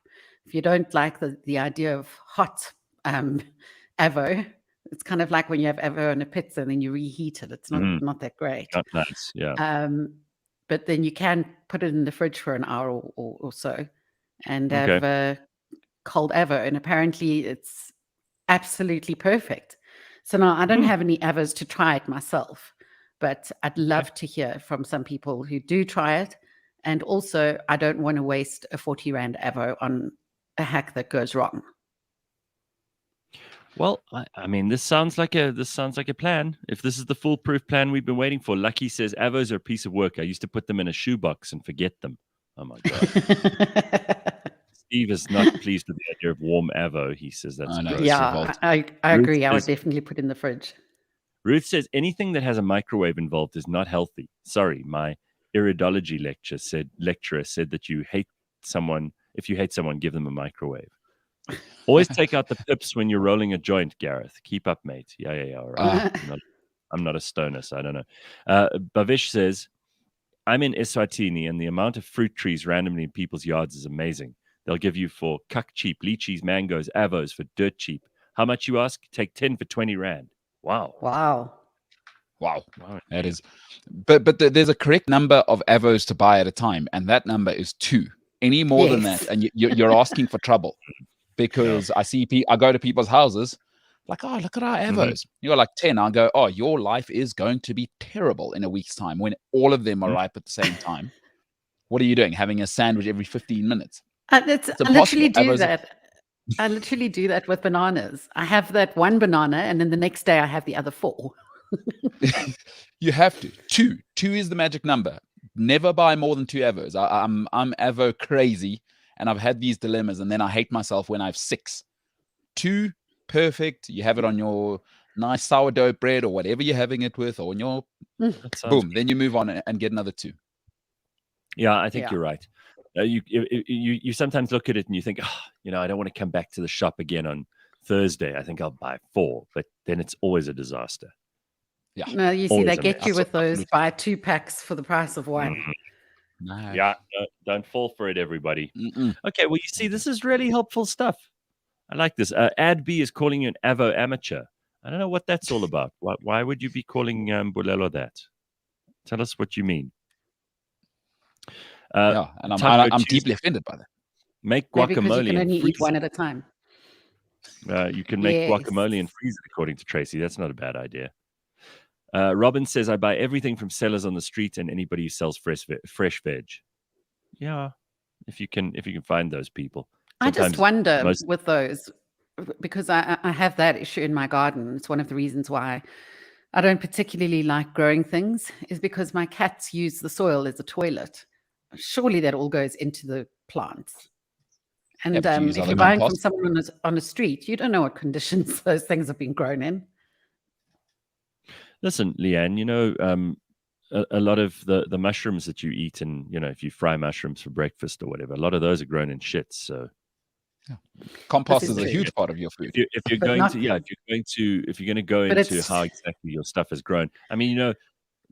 Speaker 2: If you don't like the idea of hot avo, it's kind of like when you have avo on a pizza and then you reheat it. It's not that great.
Speaker 1: Not nice, yeah.
Speaker 2: But then you can put it in the fridge for an hour or so, and have cold avo. And apparently it's absolutely perfect. So now I don't have any avos to try it myself, but I'd love to hear from some people who do try it. And also, I don't want to waste a 40 Rand avo on a hack that goes wrong.
Speaker 1: Well, I mean, this sounds like a plan. If this is the foolproof plan we've been waiting for. Lucky says avos are a piece of work. I used to put them in a shoebox and forget them. Oh my God. Steve is not pleased with the idea of warm avo. He says that's gross.
Speaker 2: Yeah, I agree. I would definitely put in the fridge.
Speaker 1: Ruth says anything that has a microwave involved is not healthy. Sorry, my iridology lecturer said that if you hate someone, give them a microwave. Always take out the pips when you're rolling a joint, Gareth. Keep up, mate. Yeah. All right. I'm not a stoner, so I don't know. Bavish says, I'm in Eswatini, and the amount of fruit trees randomly in people's yards is amazing. They'll give you for cuck cheap, lychees, mangoes, avos for dirt cheap. How much you ask? Take 10 for 20 Rand. Wow.
Speaker 3: That is, but there's a correct number of avos to buy at a time, and that number is 2. Any more than that, and you're asking for trouble, because I go to people's houses, like, oh, look at our avos. You're like 10. I'll go, oh, your life is going to be terrible in a week's time when all of them are ripe at the same time. What are you doing? Having a sandwich every 15 minutes?
Speaker 2: I literally do that. I literally do that with bananas. I have that one banana, and then the next day I have the other 4.
Speaker 3: You have to. 2 is the magic number. Never buy more than 2 avos. I'm avo crazy, and I've had these dilemmas, and then I hate myself when I have 6. 2, perfect. You have it on your nice sourdough bread or whatever you're having it with, or on your boom. Then you move on and get another 2.
Speaker 1: Yeah, I think you're right. You sometimes look at it and you think, I don't want to come back to the shop again on Thursday. I think I'll buy 4, but then it's always a disaster.
Speaker 2: Yeah. No, you see, they get you with those buy 2 packs for the price of 1.
Speaker 3: No.
Speaker 1: Yeah, don't fall for it, everybody. Okay, well, you see, this is really helpful stuff. I like this. AdB is calling you an avo amateur. I don't know what that's all about. Why would you be calling Mbulelo that? Tell us what you mean.
Speaker 3: And I'm deeply offended by that.
Speaker 1: Make guacamole.
Speaker 2: Because you can only eat one at a time.
Speaker 1: You can make guacamole and freeze it, according to Tracy. That's not a bad idea. Robin says, I buy everything from sellers on the street and anybody who sells fresh veg. Yeah, if you can find those people. Sometimes
Speaker 2: I just wonder with those, because I have that issue in my garden. It's one of the reasons why I don't particularly like growing things, is because my cats use the soil as a toilet. Surely that all goes into the plants. And if you're buying from someone on the street, you don't know what conditions those things have been grown in.
Speaker 1: Listen, Leigh-Ann, a lot of the mushrooms that you eat, and if you fry mushrooms for breakfast or whatever, a lot of those are grown in shits. So
Speaker 3: compost
Speaker 2: This
Speaker 3: is
Speaker 2: is
Speaker 3: a
Speaker 2: true.
Speaker 3: huge part of your food.
Speaker 1: if you're
Speaker 2: But
Speaker 1: going
Speaker 2: not-
Speaker 1: to, if you're going to go
Speaker 2: But
Speaker 1: into
Speaker 2: it's-
Speaker 1: how exactly your stuff is grown, I mean,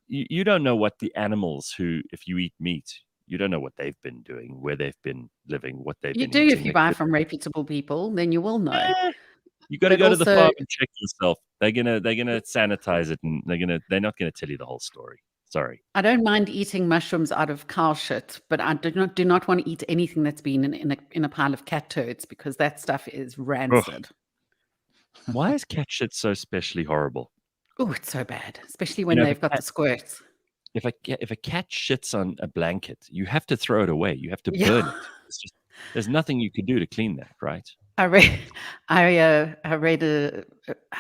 Speaker 1: you don't know what the animals if you eat meat, you don't know what they've been doing, where they've been living, what they've
Speaker 2: You
Speaker 1: been
Speaker 2: do
Speaker 1: eating.
Speaker 2: if you buy from reputable people, then you will know.
Speaker 1: You got to
Speaker 2: But
Speaker 1: go to the
Speaker 2: also-
Speaker 1: farm and check yourself. They're gonna sanitize it, and they're not gonna tell you the whole story. Sorry.
Speaker 2: I don't mind eating mushrooms out of cow shit, but I do not want to eat anything that's been in a pile of cat turds, because that stuff is rancid.
Speaker 1: Why is cat shit so especially horrible?
Speaker 2: Oh, it's so bad, especially when
Speaker 1: if a
Speaker 2: they've got the
Speaker 1: cat-
Speaker 2: squirts.
Speaker 1: If a cat shits on a blanket, you have to throw it away. You have to
Speaker 2: Yeah.
Speaker 1: burn it. It's just there's nothing you can do to clean that, right?
Speaker 2: I read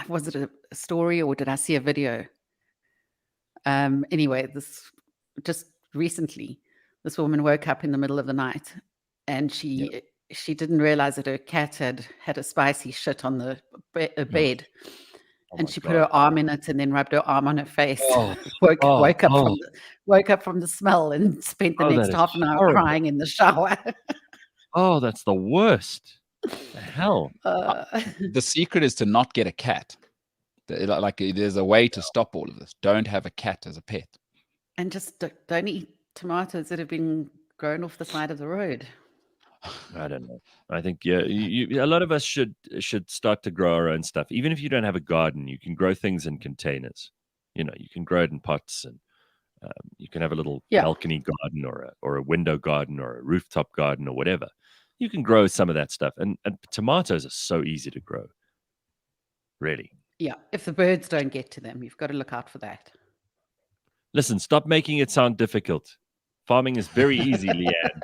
Speaker 2: was it a story, or did I see a video? Anyway, this just recently, this woman woke up in the middle of the night, and she didn't realize that her cat had a spicy shit on the bed,
Speaker 1: Oh
Speaker 2: and
Speaker 1: my
Speaker 2: she put
Speaker 1: God.
Speaker 2: her arm in it and then rubbed her arm on her face.
Speaker 1: Oh,
Speaker 2: woke up from the smell and spent the
Speaker 1: Oh, that
Speaker 2: next
Speaker 1: is
Speaker 2: half an hour
Speaker 1: horrible.
Speaker 2: crying in the shower.
Speaker 1: Oh, that's the worst. The hell.
Speaker 3: The secret is to not get a cat. Like there's a way to stop all of this. Don't have a cat as a pet.
Speaker 2: And just don't eat tomatoes that have been grown off the side of the road.
Speaker 1: I don't know. I think a lot of us should start to grow our own stuff. Even if you don't have a garden, you can grow things in containers. You can grow it in pots, and you can have a little balcony garden or a window garden or a rooftop garden or whatever. You can grow some of that stuff, and tomatoes are so easy to grow. Really.
Speaker 2: Yeah, if the birds don't get to them, you've got to look out for that.
Speaker 1: Listen, stop making it sound difficult. Farming is very easy, Leigh-Ann.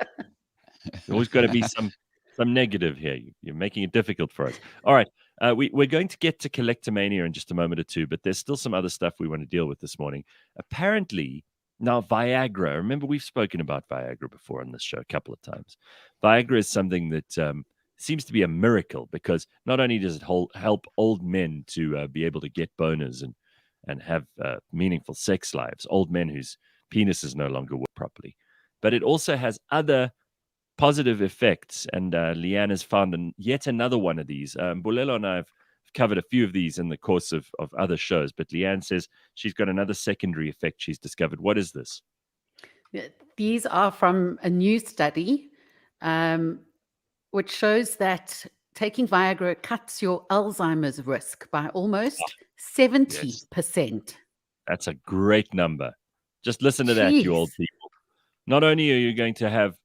Speaker 1: There's always got to be some negative here. You're making it difficult for us. All right. We're going to get to Collectomania in just a moment or two, but there's still some other stuff we want to deal with this morning. Apparently, now Viagra. Remember, we've spoken about Viagra before on this show a couple of times. Viagra is something that seems to be a miracle, because not only does it help old men to be able to get boners and have meaningful sex lives, old men whose penises no longer work properly, but it also has other positive effects. And Leigh-Ann has found yet another one of these. Mbulelo and I have covered a few of these in the course of other shows, but Leigh-Ann says she's got another secondary effect she's discovered. What is this?
Speaker 2: These are from a new study, which shows that taking Viagra cuts your Alzheimer's risk by almost 70%.
Speaker 1: That's a great number. Just listen to that, you old people. Not only are you going to have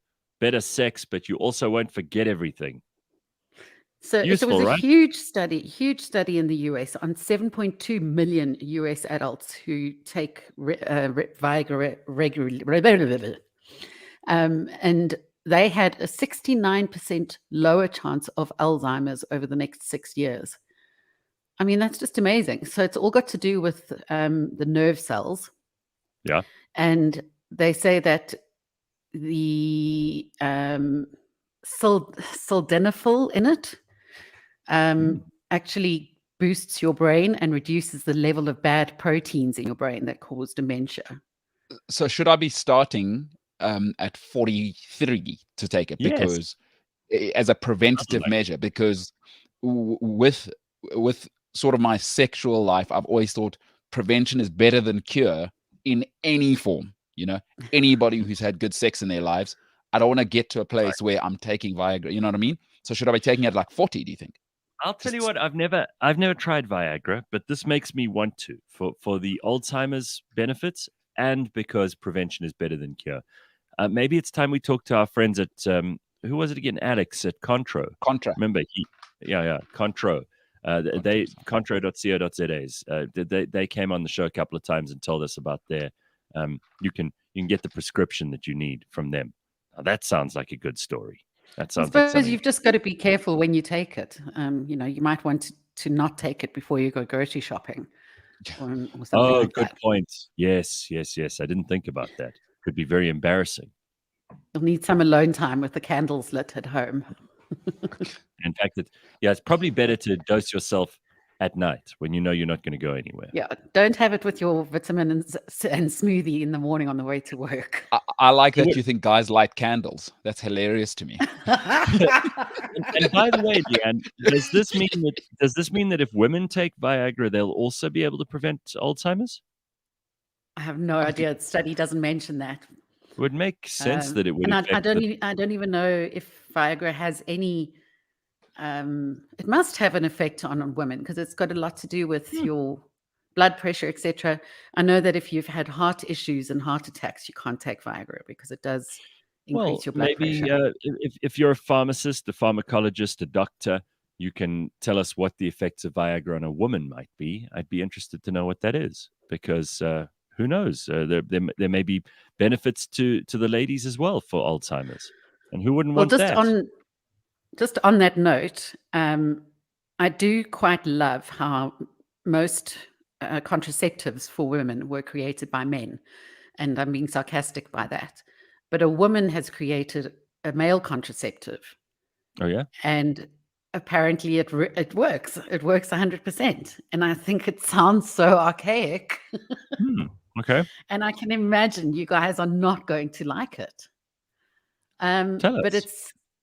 Speaker 1: better sex, but you also won't forget everything.
Speaker 2: So
Speaker 1: Useful,
Speaker 2: it was a
Speaker 1: right?
Speaker 2: huge study in the US on 7.2 million US adults who take Viagra regularly. And they had a 69% lower chance of Alzheimer's over the next 6 years. I mean, that's just amazing. So it's all got to do with the nerve cells.
Speaker 1: Yeah.
Speaker 2: And they say that the sildenafil in it actually boosts your brain and reduces the level of bad proteins in your brain that cause dementia.
Speaker 3: So should I be starting at 43 to take it?
Speaker 1: Yes.
Speaker 3: Because as a preventative measure, because with sort of my sexual life, I've always thought prevention is better than cure in any form. Anybody who's had good sex in their lives, I don't want to get to a place where I'm taking Viagra. You know what I mean? So should I be taking it at like 40, do you think?
Speaker 1: I'll tell you what, I've never tried Viagra, but this makes me want to for the Alzheimer's benefits, and because prevention is better than cure. Maybe it's time we talk to our friends at who was it again? Alex at Contro. Remember, Contro. They contro.co.za. They came on the show a couple of times and told us about their. You can get the prescription that you need from them. Now, that sounds like a good story. That sounds. I suppose like something...
Speaker 2: you've just got to be careful when you take it. You might want to not take it before you go grocery shopping. Or something like
Speaker 1: good
Speaker 2: that.
Speaker 1: point. Yes. I didn't think about that. Could be very embarrassing.
Speaker 2: You'll need some alone time with the candles lit at home.
Speaker 1: In fact, it's probably better to dose yourself at night when you know you're not going to go anywhere.
Speaker 2: Yeah, don't have it with your vitamins and smoothie in the morning on the way to work.
Speaker 3: I like that you think guys light candles. That's hilarious to me.
Speaker 1: And by the way, Leigh-Ann, does this mean that if women take Viagra, they'll also be able to prevent Alzheimer's?
Speaker 2: I have no idea. The study doesn't mention that.
Speaker 1: It would make sense that it would.
Speaker 2: And I don't even know if Viagra has any. It must have an effect on women because it's got a lot to do with your blood pressure, etc. I know that if you've had heart issues and heart attacks, you can't take Viagra because it does increase your blood pressure.
Speaker 1: If you're a pharmacist, a pharmacologist, a doctor, you can tell us what the effects of Viagra on a woman might be. I'd be interested to know what that is because who knows? There may be benefits to the ladies as well for Alzheimer's, and who wouldn't want that?
Speaker 2: Just on that note, I do quite love how most contraceptives for women were created by men, and I'm being sarcastic by that. But a woman has created a male contraceptive.
Speaker 1: Oh yeah,
Speaker 2: and apparently it works. It works 100%, and I think it sounds so archaic.
Speaker 1: Okay,
Speaker 2: and I can imagine you guys are not going to like it. But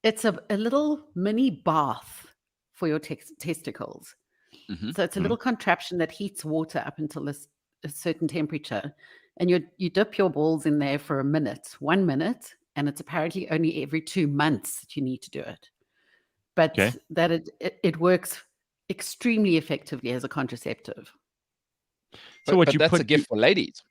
Speaker 2: it's a little mini bath for your testicles. So it's a little contraption that heats water up until a certain temperature, and you dip your balls in there for 1 minute, and it's apparently only every 2 months that you need to do it. But that it works extremely effectively as a contraceptive.
Speaker 3: So that's a gift for ladies.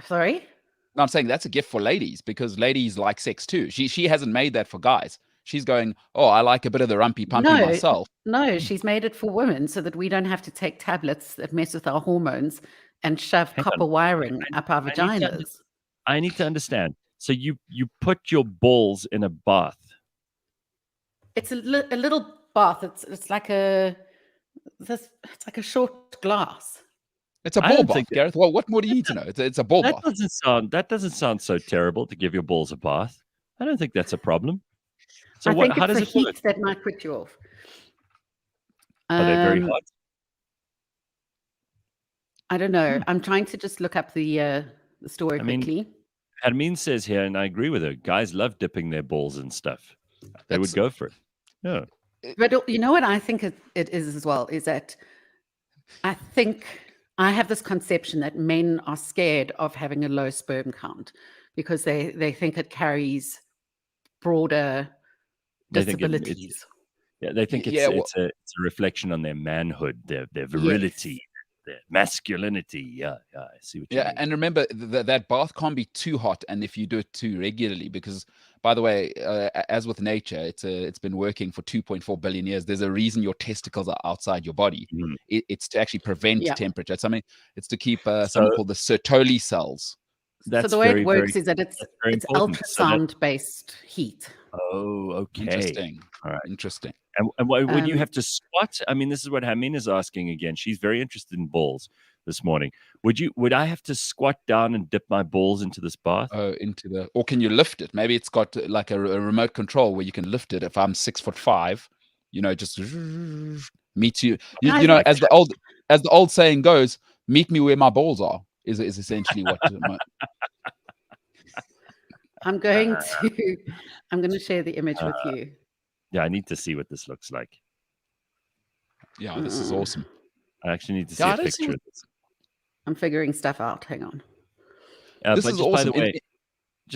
Speaker 2: Sorry?
Speaker 3: No, I'm saying that's a gift for ladies because ladies like sex too. She hasn't made that for guys. She's going, oh, I like a bit of the rumpy pumpy myself.
Speaker 2: No, she's made it for women so that we don't have to take tablets that mess with our hormones and shove copper wiring up our vaginas.
Speaker 1: I need to understand. So you put your balls in a bath.
Speaker 2: It's a little bath. It's like a short glass.
Speaker 3: It's a ball bath, Gareth. Well, what more do you need to know? It's a ball bath.
Speaker 1: That doesn't sound so terrible to give your balls a bath. I don't think that's a problem. So
Speaker 2: I think
Speaker 1: how does
Speaker 2: the
Speaker 1: it
Speaker 2: heat
Speaker 1: work?
Speaker 2: that might put you off.
Speaker 1: Are they very hot?
Speaker 2: I don't know. I'm trying to just look up the story quickly.
Speaker 1: Hermine says here, and I agree with her, guys love dipping their balls in stuff. They would go for it. Yeah.
Speaker 2: But you know what I think it is as well, is that I think I have this conception that men are scared of having a low sperm count because they think it carries broader disabilities.
Speaker 1: They think it's a reflection on their manhood, their virility, their masculinity. Yeah, I see what you mean.
Speaker 3: And remember that bath can't be too hot, and if you do it too regularly, because by the way, as with nature, it's been working for 2.4 billion years. There's a reason your testicles are outside your body. It's to actually prevent temperature. It's to keep something called the Sertoli cells.
Speaker 2: So the way it works is that it's ultrasound based heat.
Speaker 1: Oh, okay.
Speaker 3: Interesting.
Speaker 1: All right.
Speaker 3: Interesting.
Speaker 1: And would you have to squat? I mean, this is what Hamin is asking again. She's very interested in balls this morning. Would I have to squat down and dip my balls into this bath?
Speaker 3: Or can you lift it? Maybe it's got like a remote control where you can lift it. If I'm 6'5", just meet you. You know, as the old saying goes, meet me where my balls are. Is essentially what.
Speaker 2: I'm going to share the image with you.
Speaker 1: Yeah, I need to see what this looks like.
Speaker 3: Yeah, this is awesome.
Speaker 1: I actually need to see a picture of this.
Speaker 2: I'm figuring stuff out. Hang on.
Speaker 3: This is awesome.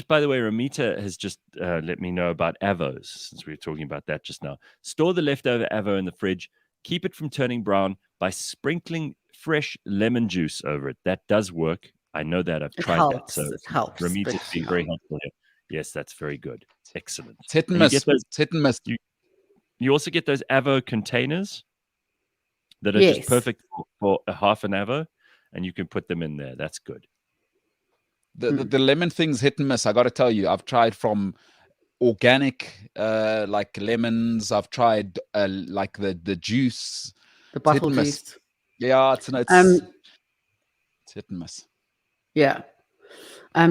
Speaker 1: By the way, Ramita has just let me know about Avos, since we were talking about that just now. Store the leftover Avo in the fridge. Keep it from turning brown by sprinkling fresh lemon juice over it. That does work. I know that. I've tried that. So
Speaker 2: it helps.
Speaker 1: Ramita's being very helpful here. Yes, that's very good. Excellent.
Speaker 3: It's hit and miss. It's hit and miss.
Speaker 1: You also get those Avo containers that are just perfect for a half an Avo, and you can put them in there. That's good.
Speaker 3: The lemon thing's hit and miss. I got to tell you, I've tried from organic like lemons. I've tried like the juice,
Speaker 2: the bottle juice.
Speaker 3: Yeah, it's hit and miss.
Speaker 2: Yeah.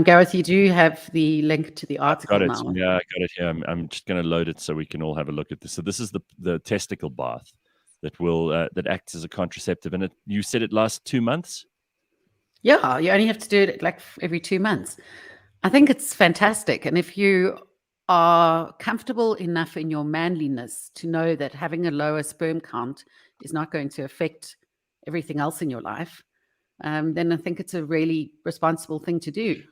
Speaker 2: Gareth, you do have the link to the article now.
Speaker 1: Yeah, I got it here. I'm just going to load it so we can all have a look at this. So this is the testicle bath. that will that acts as a contraceptive, and you said it lasts 2 months.
Speaker 2: Yeah, you only have to do it like every 2 months. I think it's fantastic, and if you are comfortable enough in your manliness to know that having a lower sperm count is not going to affect everything else in your life, then I think it's a really responsible thing to do.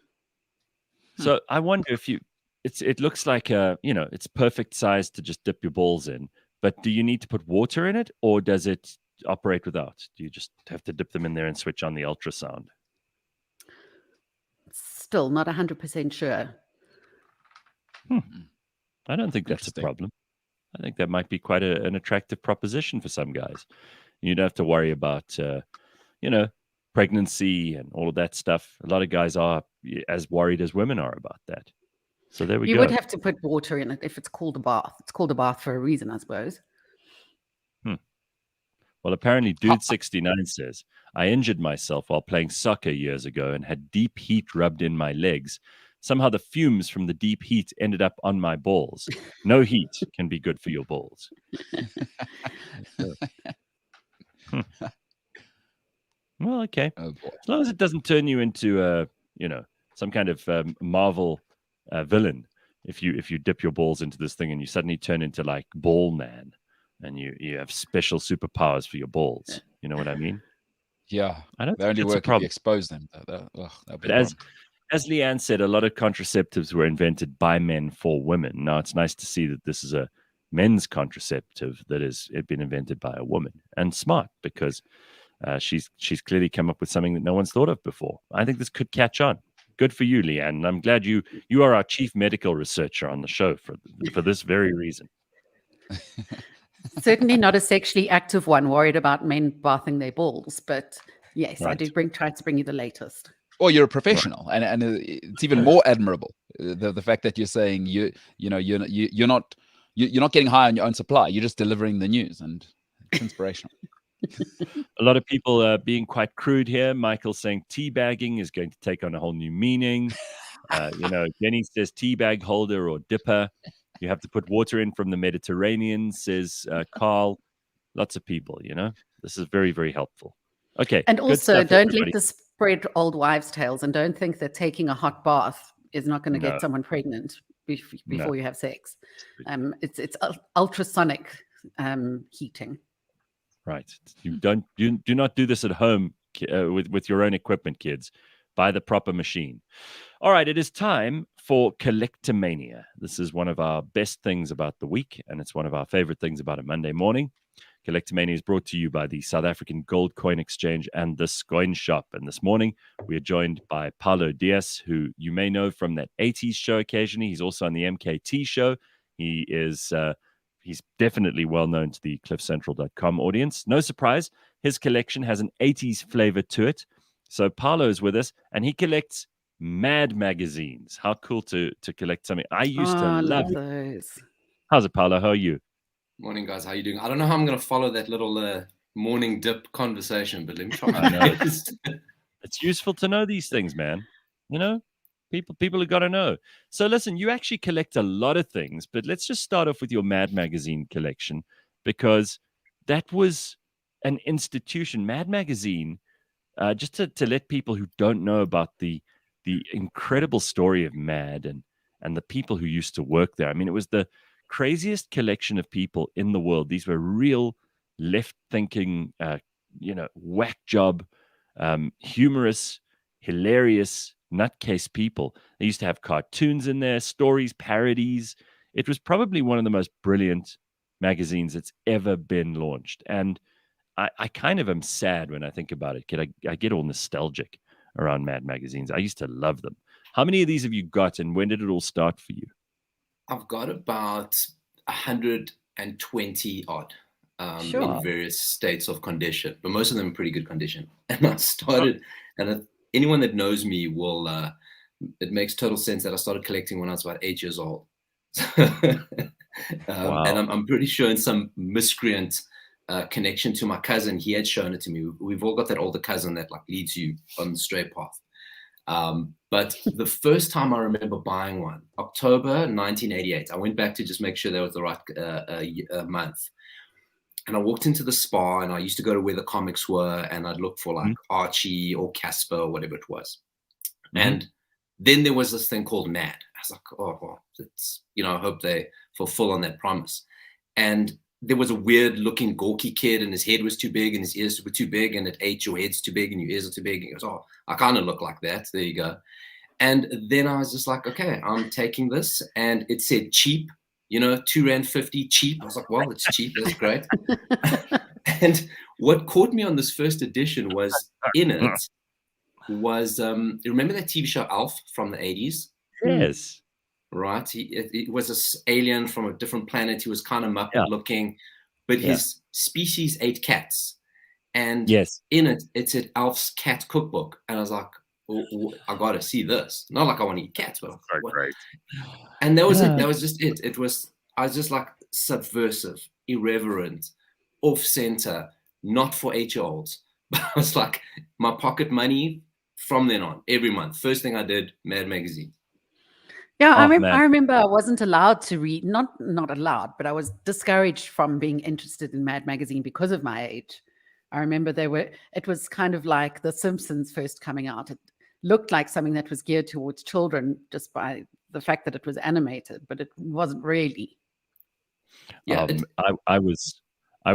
Speaker 1: So I wonder if it looks like it's perfect size to just dip your balls in, but do you need to put water in it, or does it operate without? Do you just have to dip them in there and switch on the ultrasound?
Speaker 2: Still not 100% sure.
Speaker 1: I don't think that's a problem. I think that might be quite an attractive proposition for some guys. You don't have to worry about, pregnancy and all of that stuff. A lot of guys are as worried as women are about that. So there we go.
Speaker 2: You would have to put water in it if it's called a bath. It's called a bath for a reason, I suppose.
Speaker 1: Well, apparently Dude 69 says, I injured myself while playing soccer years ago and had deep heat rubbed in my legs. Somehow the fumes from the deep heat ended up on my balls. No heat can be good for your balls. Well, okay.
Speaker 3: Oh, boy.
Speaker 1: As long as it doesn't turn you into, some kind of Marvel villain. If you dip your balls into this thing and you suddenly turn into like Ball Man, and you have special superpowers for your balls. You know what I mean?
Speaker 3: Yeah.
Speaker 1: I don't
Speaker 3: They only
Speaker 1: think that's a
Speaker 3: work if you
Speaker 1: problem.
Speaker 3: expose them.
Speaker 1: But as Leigh-Ann said, a lot of contraceptives were invented by men for women. Now it's nice to see that this is a men's contraceptive that had been invented by a woman, and smart, because she's clearly come up with something that no one's thought of before. I think this could catch on. Good for you, Leigh-Ann. And I'm glad you are our chief medical researcher on the show for this very reason.
Speaker 2: Certainly not a sexually active one worried about men bathing their balls, but yes,
Speaker 1: Right.
Speaker 2: I do try to bring you the latest.
Speaker 3: Or you're a professional, and it's even more admirable the fact that you're saying you're not getting high on your own supply. You're just delivering the news, and it's inspirational.
Speaker 1: A lot of people being quite crude here. Michael saying teabagging is going to take on a whole new meaning. Jenny says teabag holder or dipper. You have to put water in from the Mediterranean, says Carl. Lots of people, This is very, very helpful. Okay.
Speaker 2: And
Speaker 1: good
Speaker 2: also,
Speaker 1: stuff,
Speaker 2: don't
Speaker 1: everybody.
Speaker 2: let this spread old wives' tales, and don't think that taking a hot bath is not going to
Speaker 1: No.
Speaker 2: get someone pregnant before
Speaker 1: No.
Speaker 2: you have sex. It's ultrasonic heating.
Speaker 1: Right. You do not do this at home with your own equipment, kids. Buy the proper machine. All right, it is time for Collectomania. This is one of our best things about the week, and it's one of our favorite things about a Monday morning. Collectomania is brought to you by the South African Gold Coin Exchange and the Coin Shop. And this morning, we are joined by Paulo Dias, who you may know from that 80s show occasionally. He's also on the MKT show. He is he's definitely well known to the CliffCentral.com audience. No surprise, his collection has an 80s flavor to it. So Paulo is with us, and he collects Mad magazines. How cool to collect something. I used to love
Speaker 2: those.
Speaker 1: How's it, Paulo? How are you?
Speaker 7: Morning, guys. How are you doing? I don't know how I'm going to follow that little morning dip conversation, but let me try
Speaker 1: I
Speaker 7: my
Speaker 1: know.
Speaker 7: best.
Speaker 1: It's useful to know these things, man. People have got to know. So listen, you actually collect a lot of things, but let's just start off with your Mad magazine collection, because that was an institution. Mad magazine, just to let people who don't know about the incredible story of Mad and the people who used to work there. I mean, it was the craziest collection of people in the world. These were real left-thinking, whack job, humorous, hilarious, nutcase people. They used to have cartoons in there, stories, parodies. It was probably one of the most brilliant magazines that's ever been launched. And I kind of am sad when I think about it. I get all nostalgic around Mad magazines. I used to love them. How many of these have you got, and when did it all start for you?
Speaker 7: I've got about 120 odd
Speaker 2: Sure.
Speaker 7: in various states of condition, but most of them in pretty good condition. And I started, and anyone that knows me will, it makes total sense that I started collecting when I was about 8 years old.
Speaker 1: Wow.
Speaker 7: And I'm pretty sure in some miscreant connection to my cousin, he had shown it to me. We've all got that older cousin that leads you on the straight path. But the first time I remember buying one, October 1988, I went back to just make sure that was the right month. And I walked into the spa, and I used to go to where the comics were, and I'd look for like Archie or Casper or whatever it was. And then there was this thing called Mad. I was like, oh, well, it's, I hope they fulfill on that promise. And there was a weird looking gawky kid, and his head was too big and his ears were too big, and it ate your head's too big and your ears are too big. And he goes, oh, I kind of look like that. There you go. And then I was just like, okay, I'm taking this. And it said cheap, R2.50 cheap. I was like, well, it's cheap. That's great. And what caught me on this first edition was in it was, remember that TV show Alf from the 80s?
Speaker 1: Yes.
Speaker 7: Right. It was this alien from a different planet. He was kind of Muppet looking, but his species ate cats. And in it, it said Alf's Cat Cookbook. And I was like, I got to see this. Not like I want to eat cats, but
Speaker 1: great.
Speaker 7: And that was it. That was just it. I was just like subversive, irreverent, off-center, not for 8-year-olds. But I was like, my pocket money from then on, every month. First thing I did, Mad Magazine.
Speaker 2: Yeah, I remember I wasn't allowed to read, not allowed, but I was discouraged from being interested in Mad Magazine because of my age. I remember it was kind of like The Simpsons first coming out. It looked like something that was geared towards children just by the fact that it was animated, but it wasn't really.
Speaker 1: Yeah, I was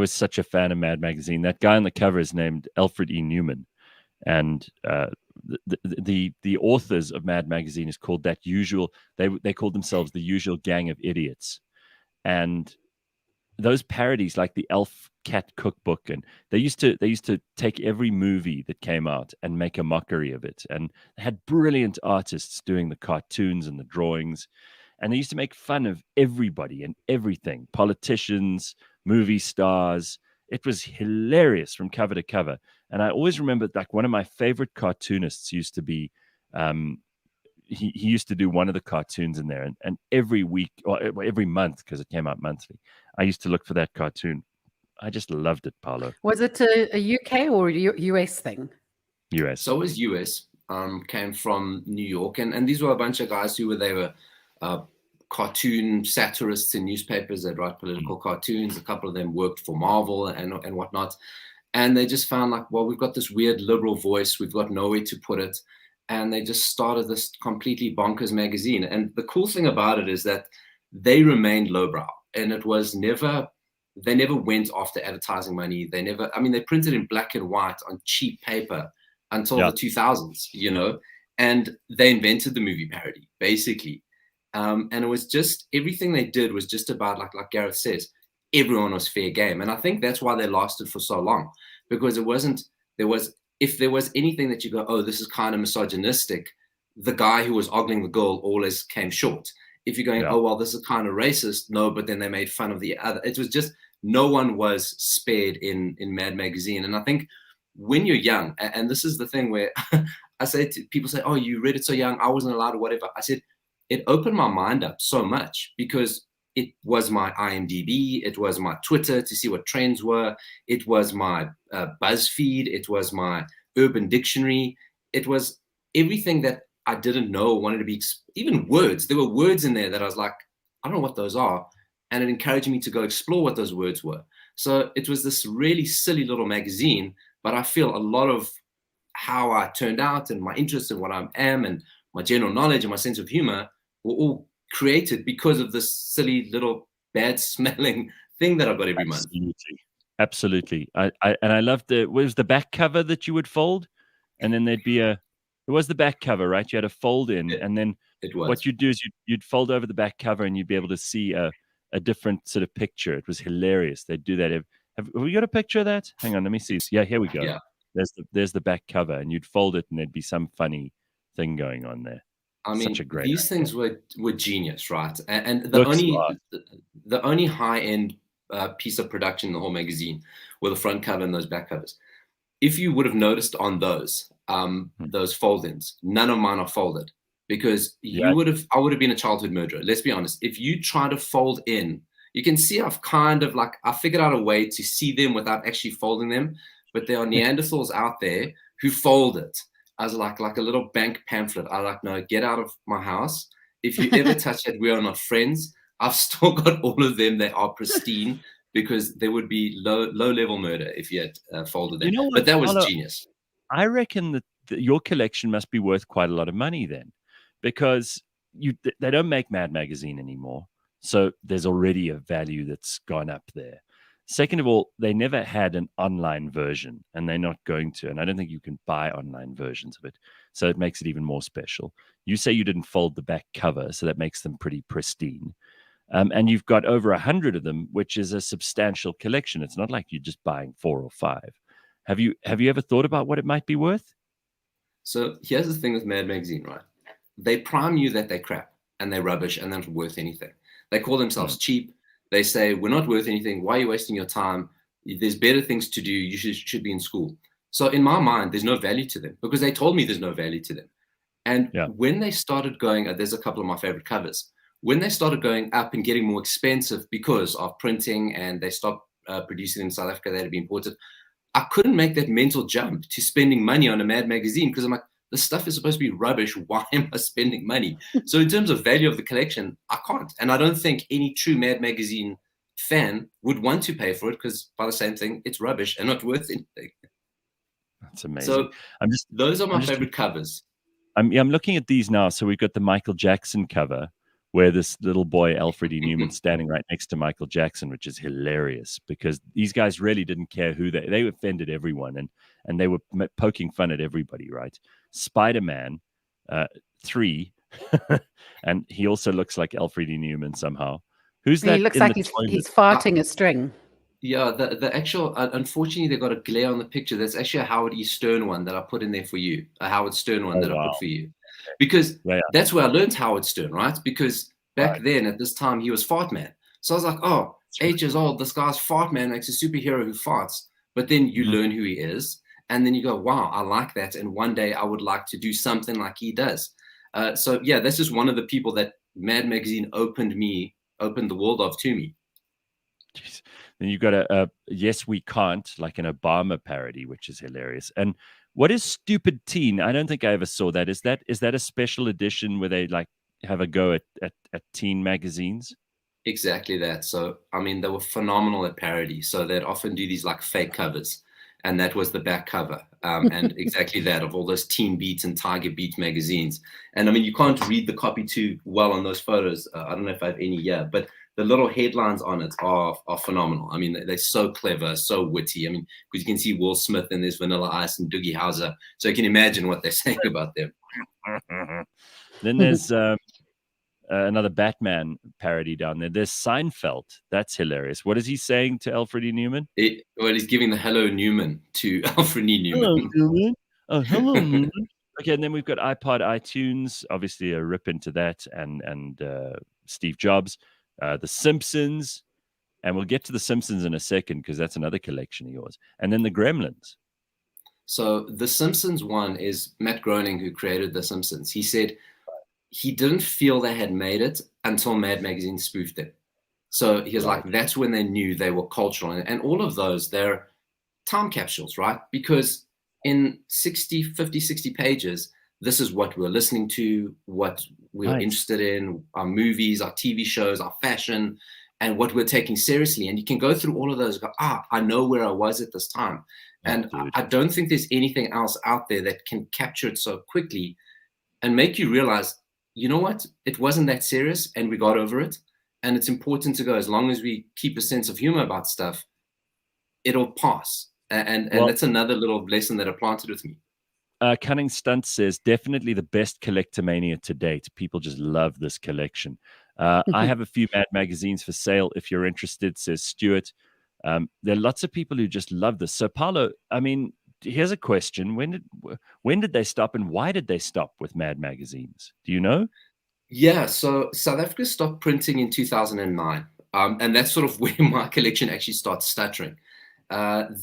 Speaker 1: such a fan of Mad Magazine. That guy on the cover is named Alfred E. Newman, and the authors of Mad Magazine is called that usual. They called themselves the usual gang of idiots, and those parodies like the Elf Cat Cookbook, and they used to take every movie that came out and make a mockery of it, and they had brilliant artists doing the cartoons and the drawings, and they used to make fun of everybody and everything, politicians, movie stars. It was hilarious from cover to cover. And I always remember, like, one of my favorite cartoonists used to be, he used to do one of the cartoons in there. And every week or every month, because it came out monthly, I used to look for that cartoon. I just loved it, Paulo.
Speaker 2: Was it a UK or a US thing?
Speaker 1: US.
Speaker 7: So it was US. Came from New York. And these were a bunch of guys they were cartoon satirists in newspapers that write political cartoons. A couple of them worked for Marvel and whatnot. And they just found like, well, we've got this weird liberal voice. We've got nowhere to put it. And they just started this completely bonkers magazine. And the cool thing about it is that they remained lowbrow. And it was they never went after advertising money. They printed in black and white on cheap paper until the 2000s, and they invented the movie parody, basically. And it was just, everything they did was just about, like Gareth says, everyone was fair game. And I think that's why they lasted for so long, because if there was anything that you go, oh, this is kind of misogynistic, the guy who was ogling the girl always came short. If you're going, oh, well, this is kind of racist, no, but then they made fun of the other. It was just, no one was spared in Mad Magazine. And I think when you're young, and this is the thing where I say to people, say, oh, you read it so young, I wasn't allowed or whatever. I said, it opened my mind up so much, because it was my IMDb, it was my Twitter to see what trends were, it was my BuzzFeed, it was my Urban Dictionary, it was everything that I didn't know wanted to be, even words. There were words in there that I was like, I don't know what those are, and it encouraged me to go explore what those words were. So it was this really silly little magazine, but I feel a lot of how I turned out and my interest in what I am and my general knowledge and my sense of humor were all created because of this silly little bad smelling thing that I got every month.
Speaker 1: Absolutely. I loved was the back cover that you would fold, and then there'd be it was the back cover, right? You had a fold in, and then what you'd do is you'd fold over the back cover, and you'd be able to see a different sort of picture. It was hilarious. They'd do that. Have we got a picture of that? Hang on, let me see. Yeah, here we go.
Speaker 7: Yeah.
Speaker 1: There's the back cover, and you'd fold it, and there'd be some funny thing going on there.
Speaker 7: I mean, these things were genius, right? And the only high-end piece of production in the whole magazine were the front cover and those back covers. If you would have noticed on those fold-ins, none of mine are folded, because I would have been a childhood murderer. Let's be honest. If you try to fold in, you can see I've kind of I figured out a way to see them without actually folding them, but there are Neanderthals out there who fold it as like a little bank pamphlet. I like, no, get out of my house. If you ever touch it, we are not friends. I've still got all of them. They are pristine. because there would be low level murder if you had folded them.
Speaker 1: You know what,
Speaker 7: but that was
Speaker 1: Paulo,
Speaker 7: genius.
Speaker 1: I reckon that your collection must be worth quite a lot of money then, because they don't make Mad Magazine anymore. So there's already a value that's gone up there. Second of all, they never had an online version, and they're not going to. And I don't think you can buy online versions of it. So it makes it even more special. You say you didn't fold the back cover, so that makes them pretty pristine. And you've got over 100 of them, which is a substantial collection. It's not like you're just buying 4 or 5. Have you ever thought about what it might be worth?
Speaker 7: So here's the thing with Mad Magazine, right? They prime you that they're crap and they're rubbish and they're not worth anything. They call themselves cheap. They say, we're not worth anything. Why are you wasting your time? There's better things to do. You should be in school. So in my mind, there's no value to them because they told me there's no value to them. And when they started going, there's a couple of my favorite covers. When they started going up and getting more expensive because of printing and they stopped producing in South Africa, they had to be imported, I couldn't make that mental jump to spending money on a Mad Magazine because I'm like, the stuff is supposed to be rubbish. Why am I spending money? So in terms of value of the collection, I can't. And I don't think any true Mad Magazine fan would want to pay for it because by the same thing, it's rubbish and not worth anything.
Speaker 1: That's amazing.
Speaker 7: So those are my favorite covers.
Speaker 1: I'm looking at these now. So we've got the Michael Jackson cover where this little boy, Alfred E. Newman, standing right next to Michael Jackson, which is hilarious because these guys really didn't care who they offended everyone and they were poking fun at everybody, right? Spider-Man 3, and he also looks like Alfred E. Newman somehow. Who's that?
Speaker 2: He looks like he's farting a string.
Speaker 7: Yeah, the actual, unfortunately, they got a glare on the picture. That's actually a Howard E. Stern one that I put in there for you, a Howard Stern one I put for you. Because that's where I learned Howard Stern, right? Because back then, at this time, he was Fart Man. So I was like, oh, 8 years old, this guy's Fart Man makes a superhero who farts. But then you learn who he is. And then you go, wow, I like that. And one day I would like to do something like he does. So, yeah, this is one of the people that Mad Magazine opened the world of to me.
Speaker 1: Jeez. Then you've got a Yes We Can't, like an Obama parody, which is hilarious. And what is Stupid Teen? I don't think I ever saw that. Is that a special edition where they like have a go at teen magazines?
Speaker 7: Exactly that. So, I mean, they were phenomenal at parody. So they'd often do these like fake covers. And that was the back cover. And exactly that of all those Teen Beat and Tiger Beat magazines. And I mean, you can't read the copy too well on those photos. I don't know if I have any here, but the little headlines on it are phenomenal. I mean, they're so clever, so witty. I mean, because you can see Will Smith and there's Vanilla Ice and Doogie Howser. So you can imagine what they're saying about them.
Speaker 1: Then there's another Batman parody down there. There's Seinfeld. That's hilarious. What is he saying to Alfred E. Newman?
Speaker 7: Well, he's giving the hello Newman to Alfred E. Newman.
Speaker 1: Hello, Newman. Oh, hello, Newman. Okay, and then we've got iPod, iTunes, obviously a rip into that, and Steve Jobs, The Simpsons, and we'll get to The Simpsons in a second because that's another collection of yours. And then the Gremlins.
Speaker 7: So the Simpsons one is Matt Groening, who created The Simpsons. He said he didn't feel they had made it until Mad Magazine spoofed it. So he was like, that's when they knew they were cultural. And all of those, they're time capsules, right? Because in 50, 60 pages, this is what we're listening to, what we're interested in, our movies, our TV shows, our fashion, and what we're taking seriously. And you can go through all of those and go, I know where I was at this time. And I don't think there's anything else out there that can capture it so quickly and make you realize, you know what? It wasn't that serious and we got over it. And it's important to go, as long as we keep a sense of humor about stuff, it'll pass. And that's another little lesson that I planted with me.
Speaker 1: Cunning Stunt says, definitely the best collectomania to date. People just love this collection. I have a few Mad magazines for sale if you're interested, says Stuart. There are lots of people who just love this. So, Paulo, I mean, here's a question. When did they stop and why did they stop with Mad magazines? Do you know?
Speaker 7: Yeah, so South Africa stopped printing in 2009. And that's sort of where my collection actually starts stuttering.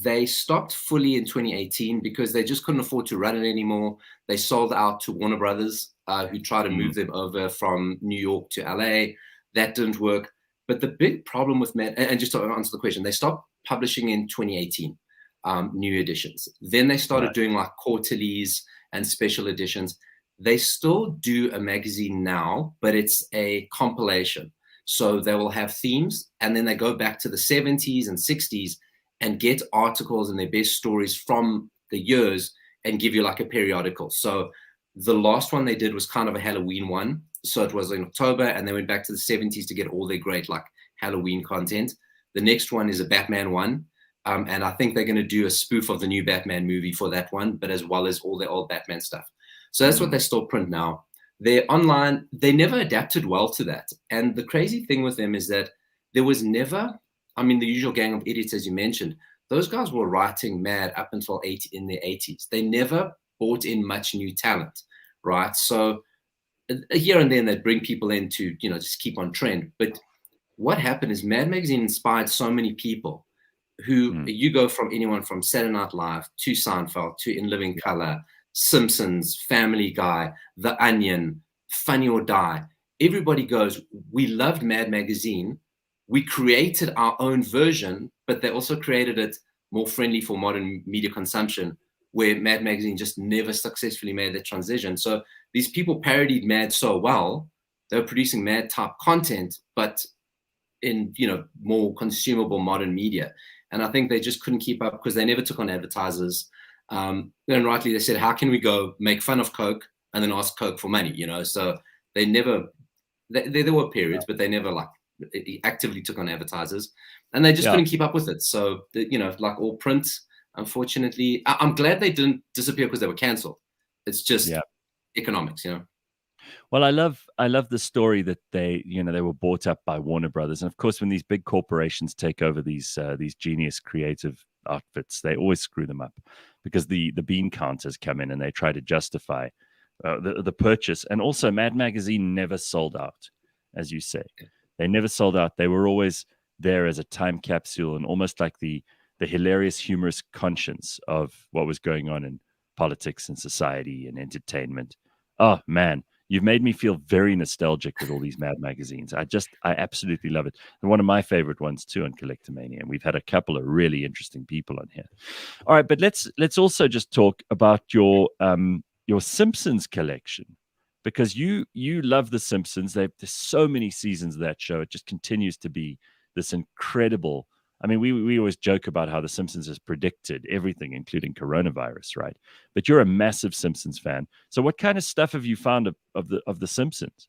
Speaker 7: They stopped fully in 2018 because they just couldn't afford to run it anymore. They sold out to Warner Brothers, who tried to move them over from New York to LA. That didn't work. But the big problem with Mad, and just to answer the question, they stopped publishing in 2018, new editions. Then they started doing like quarterlies and special editions. They still do a magazine now, but it's a compilation. So they will have themes, and then they go back to the 70s and 60s and get articles and their best stories from the years and give you like a periodical. So the last one they did was kind of a Halloween one. So it was in October, and they went back to the 70s to get all their great like Halloween content. The next one is a Batman one. And I think they're going to do a spoof of the new Batman movie for that one, but as well as all the old Batman stuff. So that's what they still print now. They're online. They never adapted well to that. And the crazy thing with them is that there was never, I mean, the usual gang of idiots, as you mentioned, those guys were writing mad up until in their 80s. They never brought in much new talent, right? So here and then they'd bring people in to, you know, just keep on trend. But what happened is Mad Magazine inspired so many people who you go from anyone from Saturday Night Live to Seinfeld to In Living Color, Simpsons, Family Guy, The Onion, Funny or Die. Everybody goes, we loved Mad Magazine. We created our own version, but they also created it more friendly for modern media consumption, where Mad Magazine just never successfully made that transition. So these people parodied Mad so well, they were producing Mad type content, but in, you know, more consumable modern media. And I think they just couldn't keep up because they never took on advertisers. And rightly, they said, how can we go make fun of Coke and then ask Coke for money, you know? So they never, there were periods, but they never like actively took on advertisers, and they just couldn't keep up with it. So, you know, like all print, unfortunately, I'm glad they didn't disappear because they were canceled. It's just economics, you know?
Speaker 1: Well, I love the story that they were bought up by Warner Brothers, and of course, when these big corporations take over these genius creative outfits, they always screw them up because the bean counters come in and they try to justify the purchase. And also, Mad Magazine never sold out, as you say. They never sold out. They were always there as a time capsule and almost like the hilarious, humorous conscience of what was going on in politics and society and entertainment. Oh man, you've made me feel very nostalgic with all these Mad magazines. I absolutely love it. And one of my favorite ones too on Collectomania. And we've had a couple of really interesting people on here. All right, but let's also just talk about your Simpsons collection, because you love the Simpsons. There's so many seasons of that show. It just continues to be this incredible. I mean, we always joke about how the Simpsons has predicted everything, including coronavirus, right? But you're a massive Simpsons fan. So what kind of stuff have you found of the Simpsons?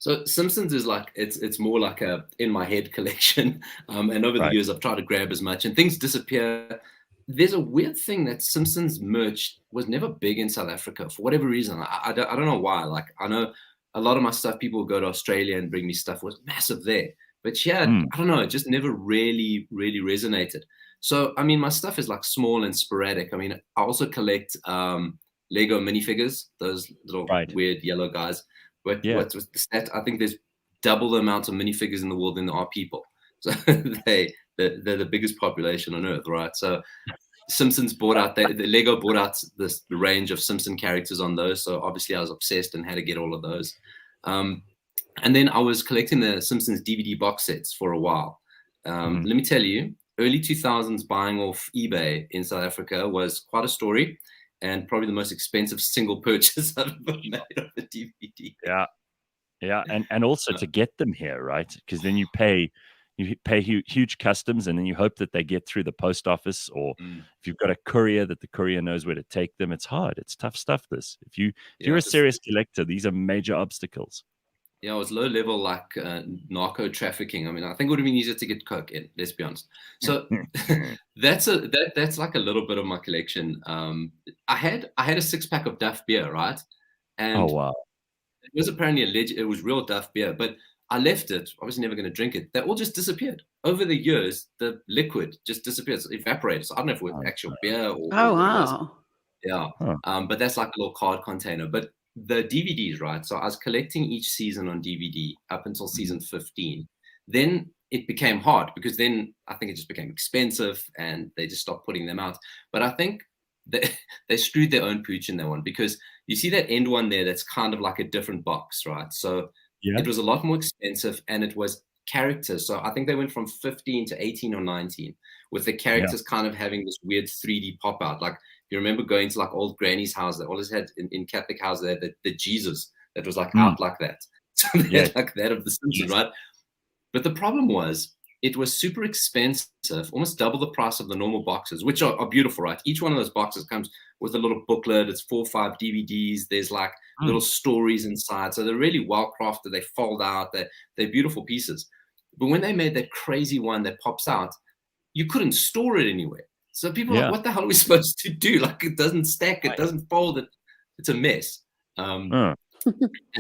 Speaker 7: So Simpsons is like, it's more like a in my head collection. And over the years, I've tried to grab as much, and things disappear. There's a weird thing that Simpsons merch was never big in South Africa for whatever reason. I don't know why. Like, I know a lot of my stuff, people will go to Australia and bring me stuff, was massive there. But yeah, I don't know, it just never really resonated. So, I mean, my stuff is like small and sporadic. I mean, I also collect Lego minifigures, those little weird yellow guys. But what's the stat? I think there's double the amount of minifigures in the world than there are people. So they're the biggest population on Earth, right? So Simpsons bought out, the Lego bought out the range of Simpson characters on those. So obviously I was obsessed and had to get all of those. And then I was collecting the Simpsons DVD box sets for a while. Let me tell you, early 2000s buying off eBay in South Africa was quite a story, and probably the most expensive single purchase I've ever made of a DVD.
Speaker 1: Yeah, and also to get them here, right? Because then you pay huge customs, and then you hope that they get through the post office, or if you've got a courier, that the courier knows where to take them. It's hard. It's tough stuff. If you're a serious collector, these are major obstacles.
Speaker 7: Yeah, it was low level, like narco trafficking. I mean, I think it would have been easier to get coke in, let's be honest. So that's like a little bit of my collection. I had a 6-pack of Duff beer, right? And
Speaker 1: oh wow,
Speaker 7: it was apparently it was real Duff beer, but I left it. Obviously, never going to drink it. They all just disappeared over the years. The liquid just disappeared, so evaporated. So I don't know if it was actual beer or.
Speaker 2: Oh wow.
Speaker 7: Yeah, but that's like a little card container. But the DVDs, right? So I was collecting each season on DVD up until season 15. Then it became hard because then I think it just became expensive and they just stopped putting them out. But I think they screwed their own pooch in that one, because you see that end one there, that's kind of like a different box, right? So it was a lot more expensive, and it was characters. So I think they went from 15 to 18 or 19 with the characters kind of having this weird 3D pop out. Like, you remember going to like old granny's house, they always had in Catholic house there the Jesus that was like out like that. So they had like that of the Simpsons, right? But the problem was it was super expensive, almost double the price of the normal boxes, which are beautiful, right? Each one of those boxes comes with a little booklet. It's 4 or 5 DVDs. There's like little stories inside. So they're really well crafted. They fold out. They're beautiful pieces. But when they made that crazy one that pops out, you couldn't store it anywhere. So people are like, what the hell are we supposed to do? Like, it doesn't stack. It doesn't fold. It's a mess. And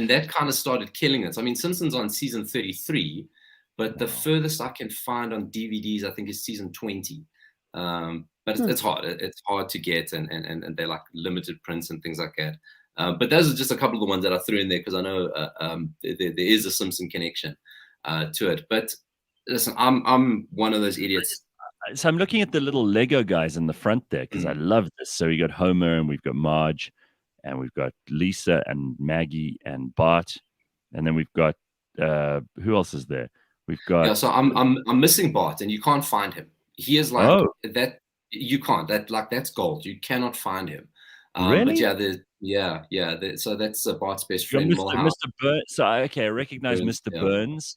Speaker 7: that kind of started killing it. I mean, Simpsons on season 33, but the furthest I can find on DVDs, I think, is season 20. But it's hard. It's hard to get, and they're like limited prints and things like that. But those are just a couple of the ones that I threw in there because I know there is a Simpson connection to it. But listen, I'm one of those idiots.
Speaker 1: So I'm looking at the little Lego guys in the front there because I love this. So we got Homer and we've got Marge and we've got Lisa and Maggie and Bart, and then we've got who else is there? We've got
Speaker 7: So I'm missing Bart, and you can't find him. He is like that. You can't. That's gold. You cannot find him.
Speaker 1: Really?
Speaker 7: But so that's Bart's best friend.
Speaker 1: Mr. Burns. So I recognize Mr. Burns.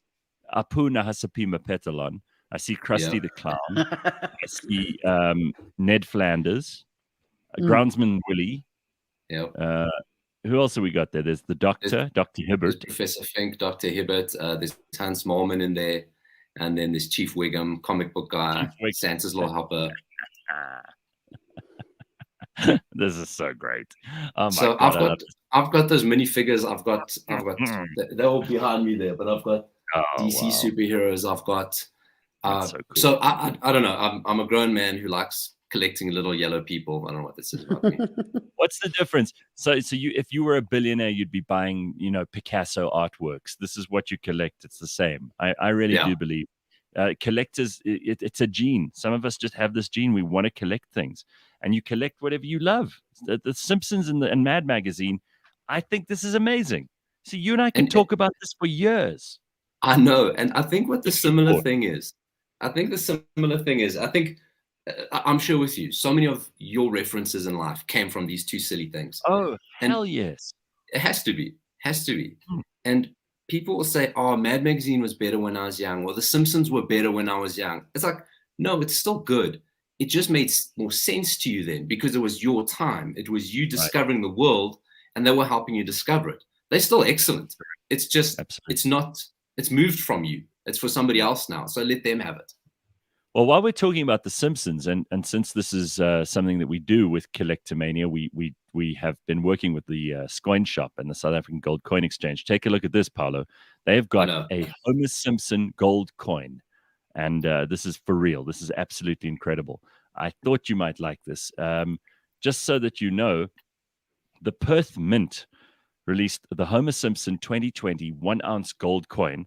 Speaker 1: Apu Nahasapima Petalon. I see Krusty the Clown. I see Ned Flanders, Groundsman Willie.
Speaker 7: Yep.
Speaker 1: Who else have we got there? There's the Doctor, Dr. Hibbert.
Speaker 7: Professor Fink, Dr. Hibbert. There's Hans Mormon in there. And then there's Chief Wiggum, comic book guy, Santa's little helper.
Speaker 1: This is so great.
Speaker 7: So God, I've got those minifigures. I've got they're all behind me there, but I've got DC superheroes. I've got
Speaker 1: so cool.
Speaker 7: So I don't know. I'm a grown man who likes collecting little yellow people. I don't know what this is about me.
Speaker 1: What's the difference? So you, if you were a billionaire, you'd be buying, Picasso artworks. This is what you collect. It's the same. I really do believe collectors. It's a gene. Some of us just have this gene. We want to collect things, and you collect whatever you love. The Simpsons and Mad Magazine. I think this is amazing. See, you and I can talk about this for years.
Speaker 7: I know, and I think what the similar thing is. I think I'm sure with you, so many of your references in life came from these two silly things.
Speaker 1: Oh, hell yes.
Speaker 7: It has to be. And people will say, oh, Mad Magazine was better when I was young, or The Simpsons were better when I was young. It's like, no, it's still good. It just made more sense to you then because it was your time. It was you discovering the world, and they were helping you discover it. They're still excellent. It's just, it's moved from you. It's for somebody else now. So let them have it.
Speaker 1: Well, while we're talking about The Simpsons, and since this is something that we do with Collectomania, we have been working with the Coin Shop and the South African Gold Coin Exchange. Take a look at this, Paulo. They have got a Homer Simpson gold coin, and this is for real. This is absolutely incredible. I thought you might like this. Just so that you know, the Perth Mint released the Homer Simpson 2020 1-ounce gold coin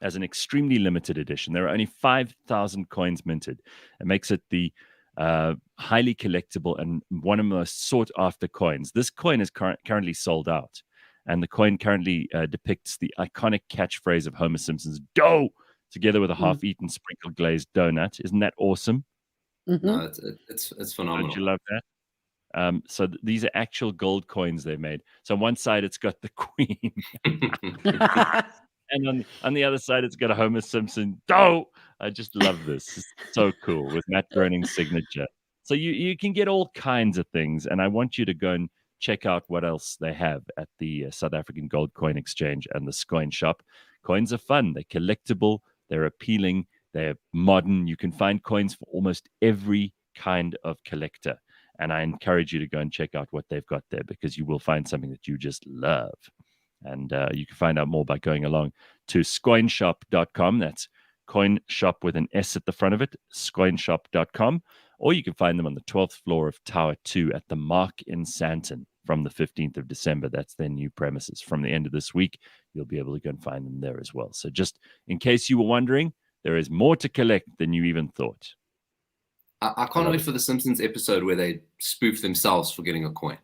Speaker 1: as an extremely limited edition. There are only 5,000 coins minted. It makes it the highly collectible and one of the most sought-after coins. This coin is currently sold out, and the coin currently depicts the iconic catchphrase of Homer Simpson's "Dough," together with a half-eaten sprinkled glazed donut. Isn't that awesome?
Speaker 7: No, it's phenomenal.
Speaker 1: Don't you love that? So these are actual gold coins they made. So on one side, it's got the Queen. And on the other side, it's got a Homer Simpson. Oh, I just love this. It's so cool with Matt Groening's signature. So you can get all kinds of things. And I want you to go and check out what else they have at the South African Gold Coin Exchange and the Coin Shop. Coins are fun. They're collectible. They're appealing. They're modern. You can find coins for almost every kind of collector. And I encourage you to go and check out what they've got there because you will find something that you just love. And you can find out more by going along to scoinshop.com. That's coin shop with an S at the front of it, scoinshop.com. Or you can find them on the 12th floor of Tower 2 at the Mark in Sandton from the 15th of December. That's their new premises. From the end of this week, you'll be able to go and find them there as well. So just in case you were wondering, there is more to collect than you even thought.
Speaker 7: I can't wait for the Simpsons episode where they spoof themselves for getting a coin.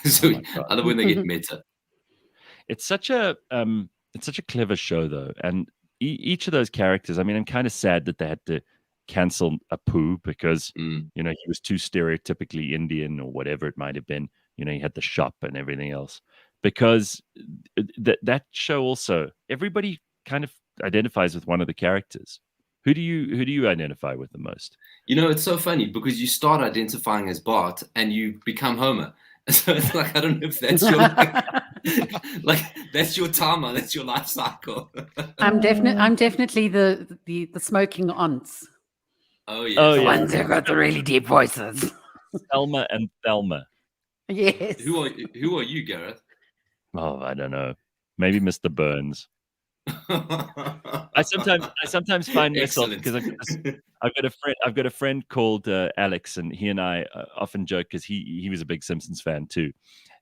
Speaker 7: So other when they get meta.
Speaker 1: It's such a clever show, though, and each of those characters. I mean, I'm kind of sad that they had to cancel Apu because he was too stereotypically Indian or whatever it might have been. He had the shop and everything else. Because that show also, everybody kind of identifies with one of the characters. Who do you identify with the most?
Speaker 7: You know, it's so funny because you start identifying as Bart and you become Homer. So it's like, I don't know if that's your like that's your timer, that's your life cycle.
Speaker 2: I'm definitely the smoking aunts.
Speaker 7: Oh yeah.
Speaker 2: The ones who got the really deep voices.
Speaker 1: Thelma and Thelma.
Speaker 2: Yes.
Speaker 7: Who are you, Gareth?
Speaker 1: Oh, I don't know. Maybe Mr. Burns. I sometimes find myself, because I've got a friend called Alex, and he and I often joke because he was a big Simpsons fan too,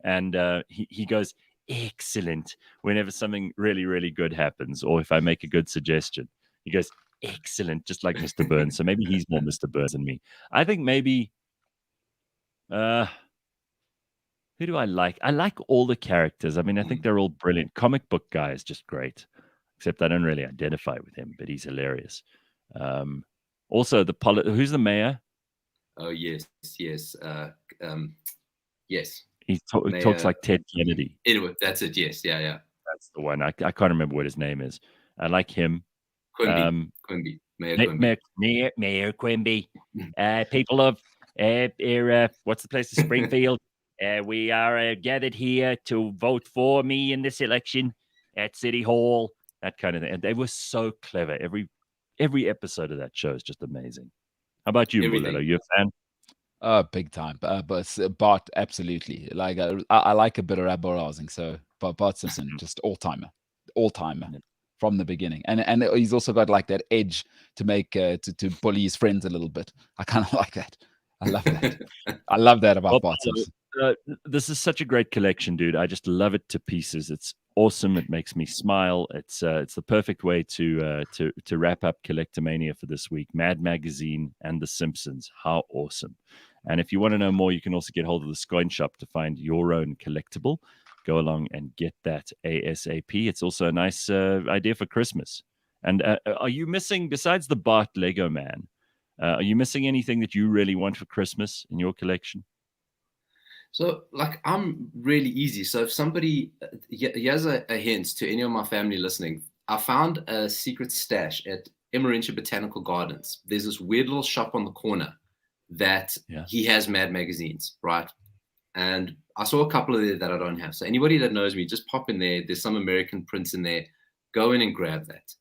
Speaker 1: and he goes excellent whenever something really, really good happens, or if I make a good suggestion. He goes excellent, just like Mr. Burns. So maybe he's more Mr. Burns than me. I think maybe who do I like? I like all the characters. I mean, I think they're all brilliant. Comic book guy is just great, except I don't really identify with him, but he's hilarious. Also, who's the mayor?
Speaker 7: Oh yes. Yes.
Speaker 1: He talks like Ted Kennedy.
Speaker 7: Anyway, that's it. Yes. Yeah.
Speaker 1: That's the one. I can't remember what his name is. I like him.
Speaker 7: Quimby. Mayor Quimby.
Speaker 1: Mayor Quimby. People of what's the place? Springfield. We are gathered here to vote for me in this election at City Hall. That kind of thing. And they were so clever. Every episode of that show is just amazing. How about you, Mbulelo? Are you a fan?
Speaker 3: Big time. But Bart, absolutely. Like I like a bit of rabble rousing. So, but Bart Simpson, just all timer from the beginning. And he's also got like that edge to make to bully his friends a little bit. I kind of like that. I love that. I love that about Bart Simpson.
Speaker 1: This is such a great collection, dude. I just love it to pieces. It's awesome. It makes me smile. It's the perfect way to wrap up Collectomania for this week. Mad Magazine and The Simpsons. How awesome! And if you want to know more, you can also get hold of the Scoin Shop to find your own collectible. Go along and get that ASAP. It's also a nice idea for Christmas. And are you missing, besides the Bart Lego Man, are you missing anything that you really want for Christmas in your collection?
Speaker 7: So, like, I'm really easy. So if somebody, here's a hint to any of my family listening. I found a secret stash at Emmarentia Botanical Gardens. There's this weird little shop on the corner that he has Mad magazines, right? And I saw a couple of there that I don't have. So anybody that knows me, just pop in there. There's some American prints in there. Go in and grab that.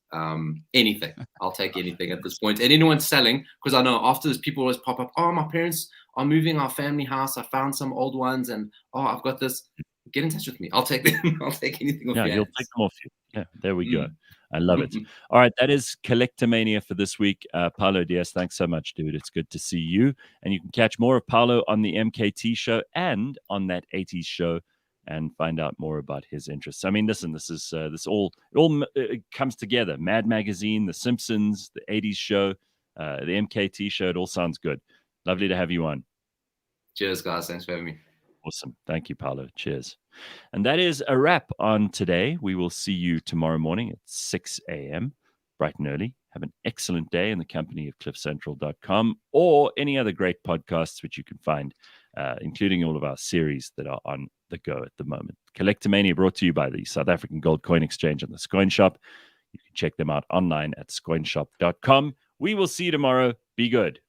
Speaker 7: Anything. I'll take anything at this point. And anyone's selling, because I know after this, people always pop up. Oh, my parents are moving our family house. I found some old ones, and I've got this. Get in touch with me. I'll take them. I'll take anything off.
Speaker 1: Yeah, you'll take them off you. Yeah, there we go. I love it. All right, that is Collectomania for this week. Paulo Dias, thanks so much, dude. It's good to see you. And you can catch more of Paulo on the MKT show and on that 80s show, and find out more about his interests. I mean, listen, this all comes together. Mad Magazine, The Simpsons, the 80s show, the MKT show. It all sounds good. Lovely to have you on.
Speaker 7: Cheers, guys. Thanks for having me.
Speaker 1: Awesome. Thank you, Paulo. Cheers. And that is a wrap on today. We will see you tomorrow morning at 6 a.m., bright and early. Have an excellent day in the company of CliffCentral.com or any other great podcasts which you can find, including all of our series that are on the go at the moment. Collectomania brought to you by the South African Gold Coin Exchange and the Scoin Shop. You can check them out online at scoinshop.com. We will see you tomorrow. Be good.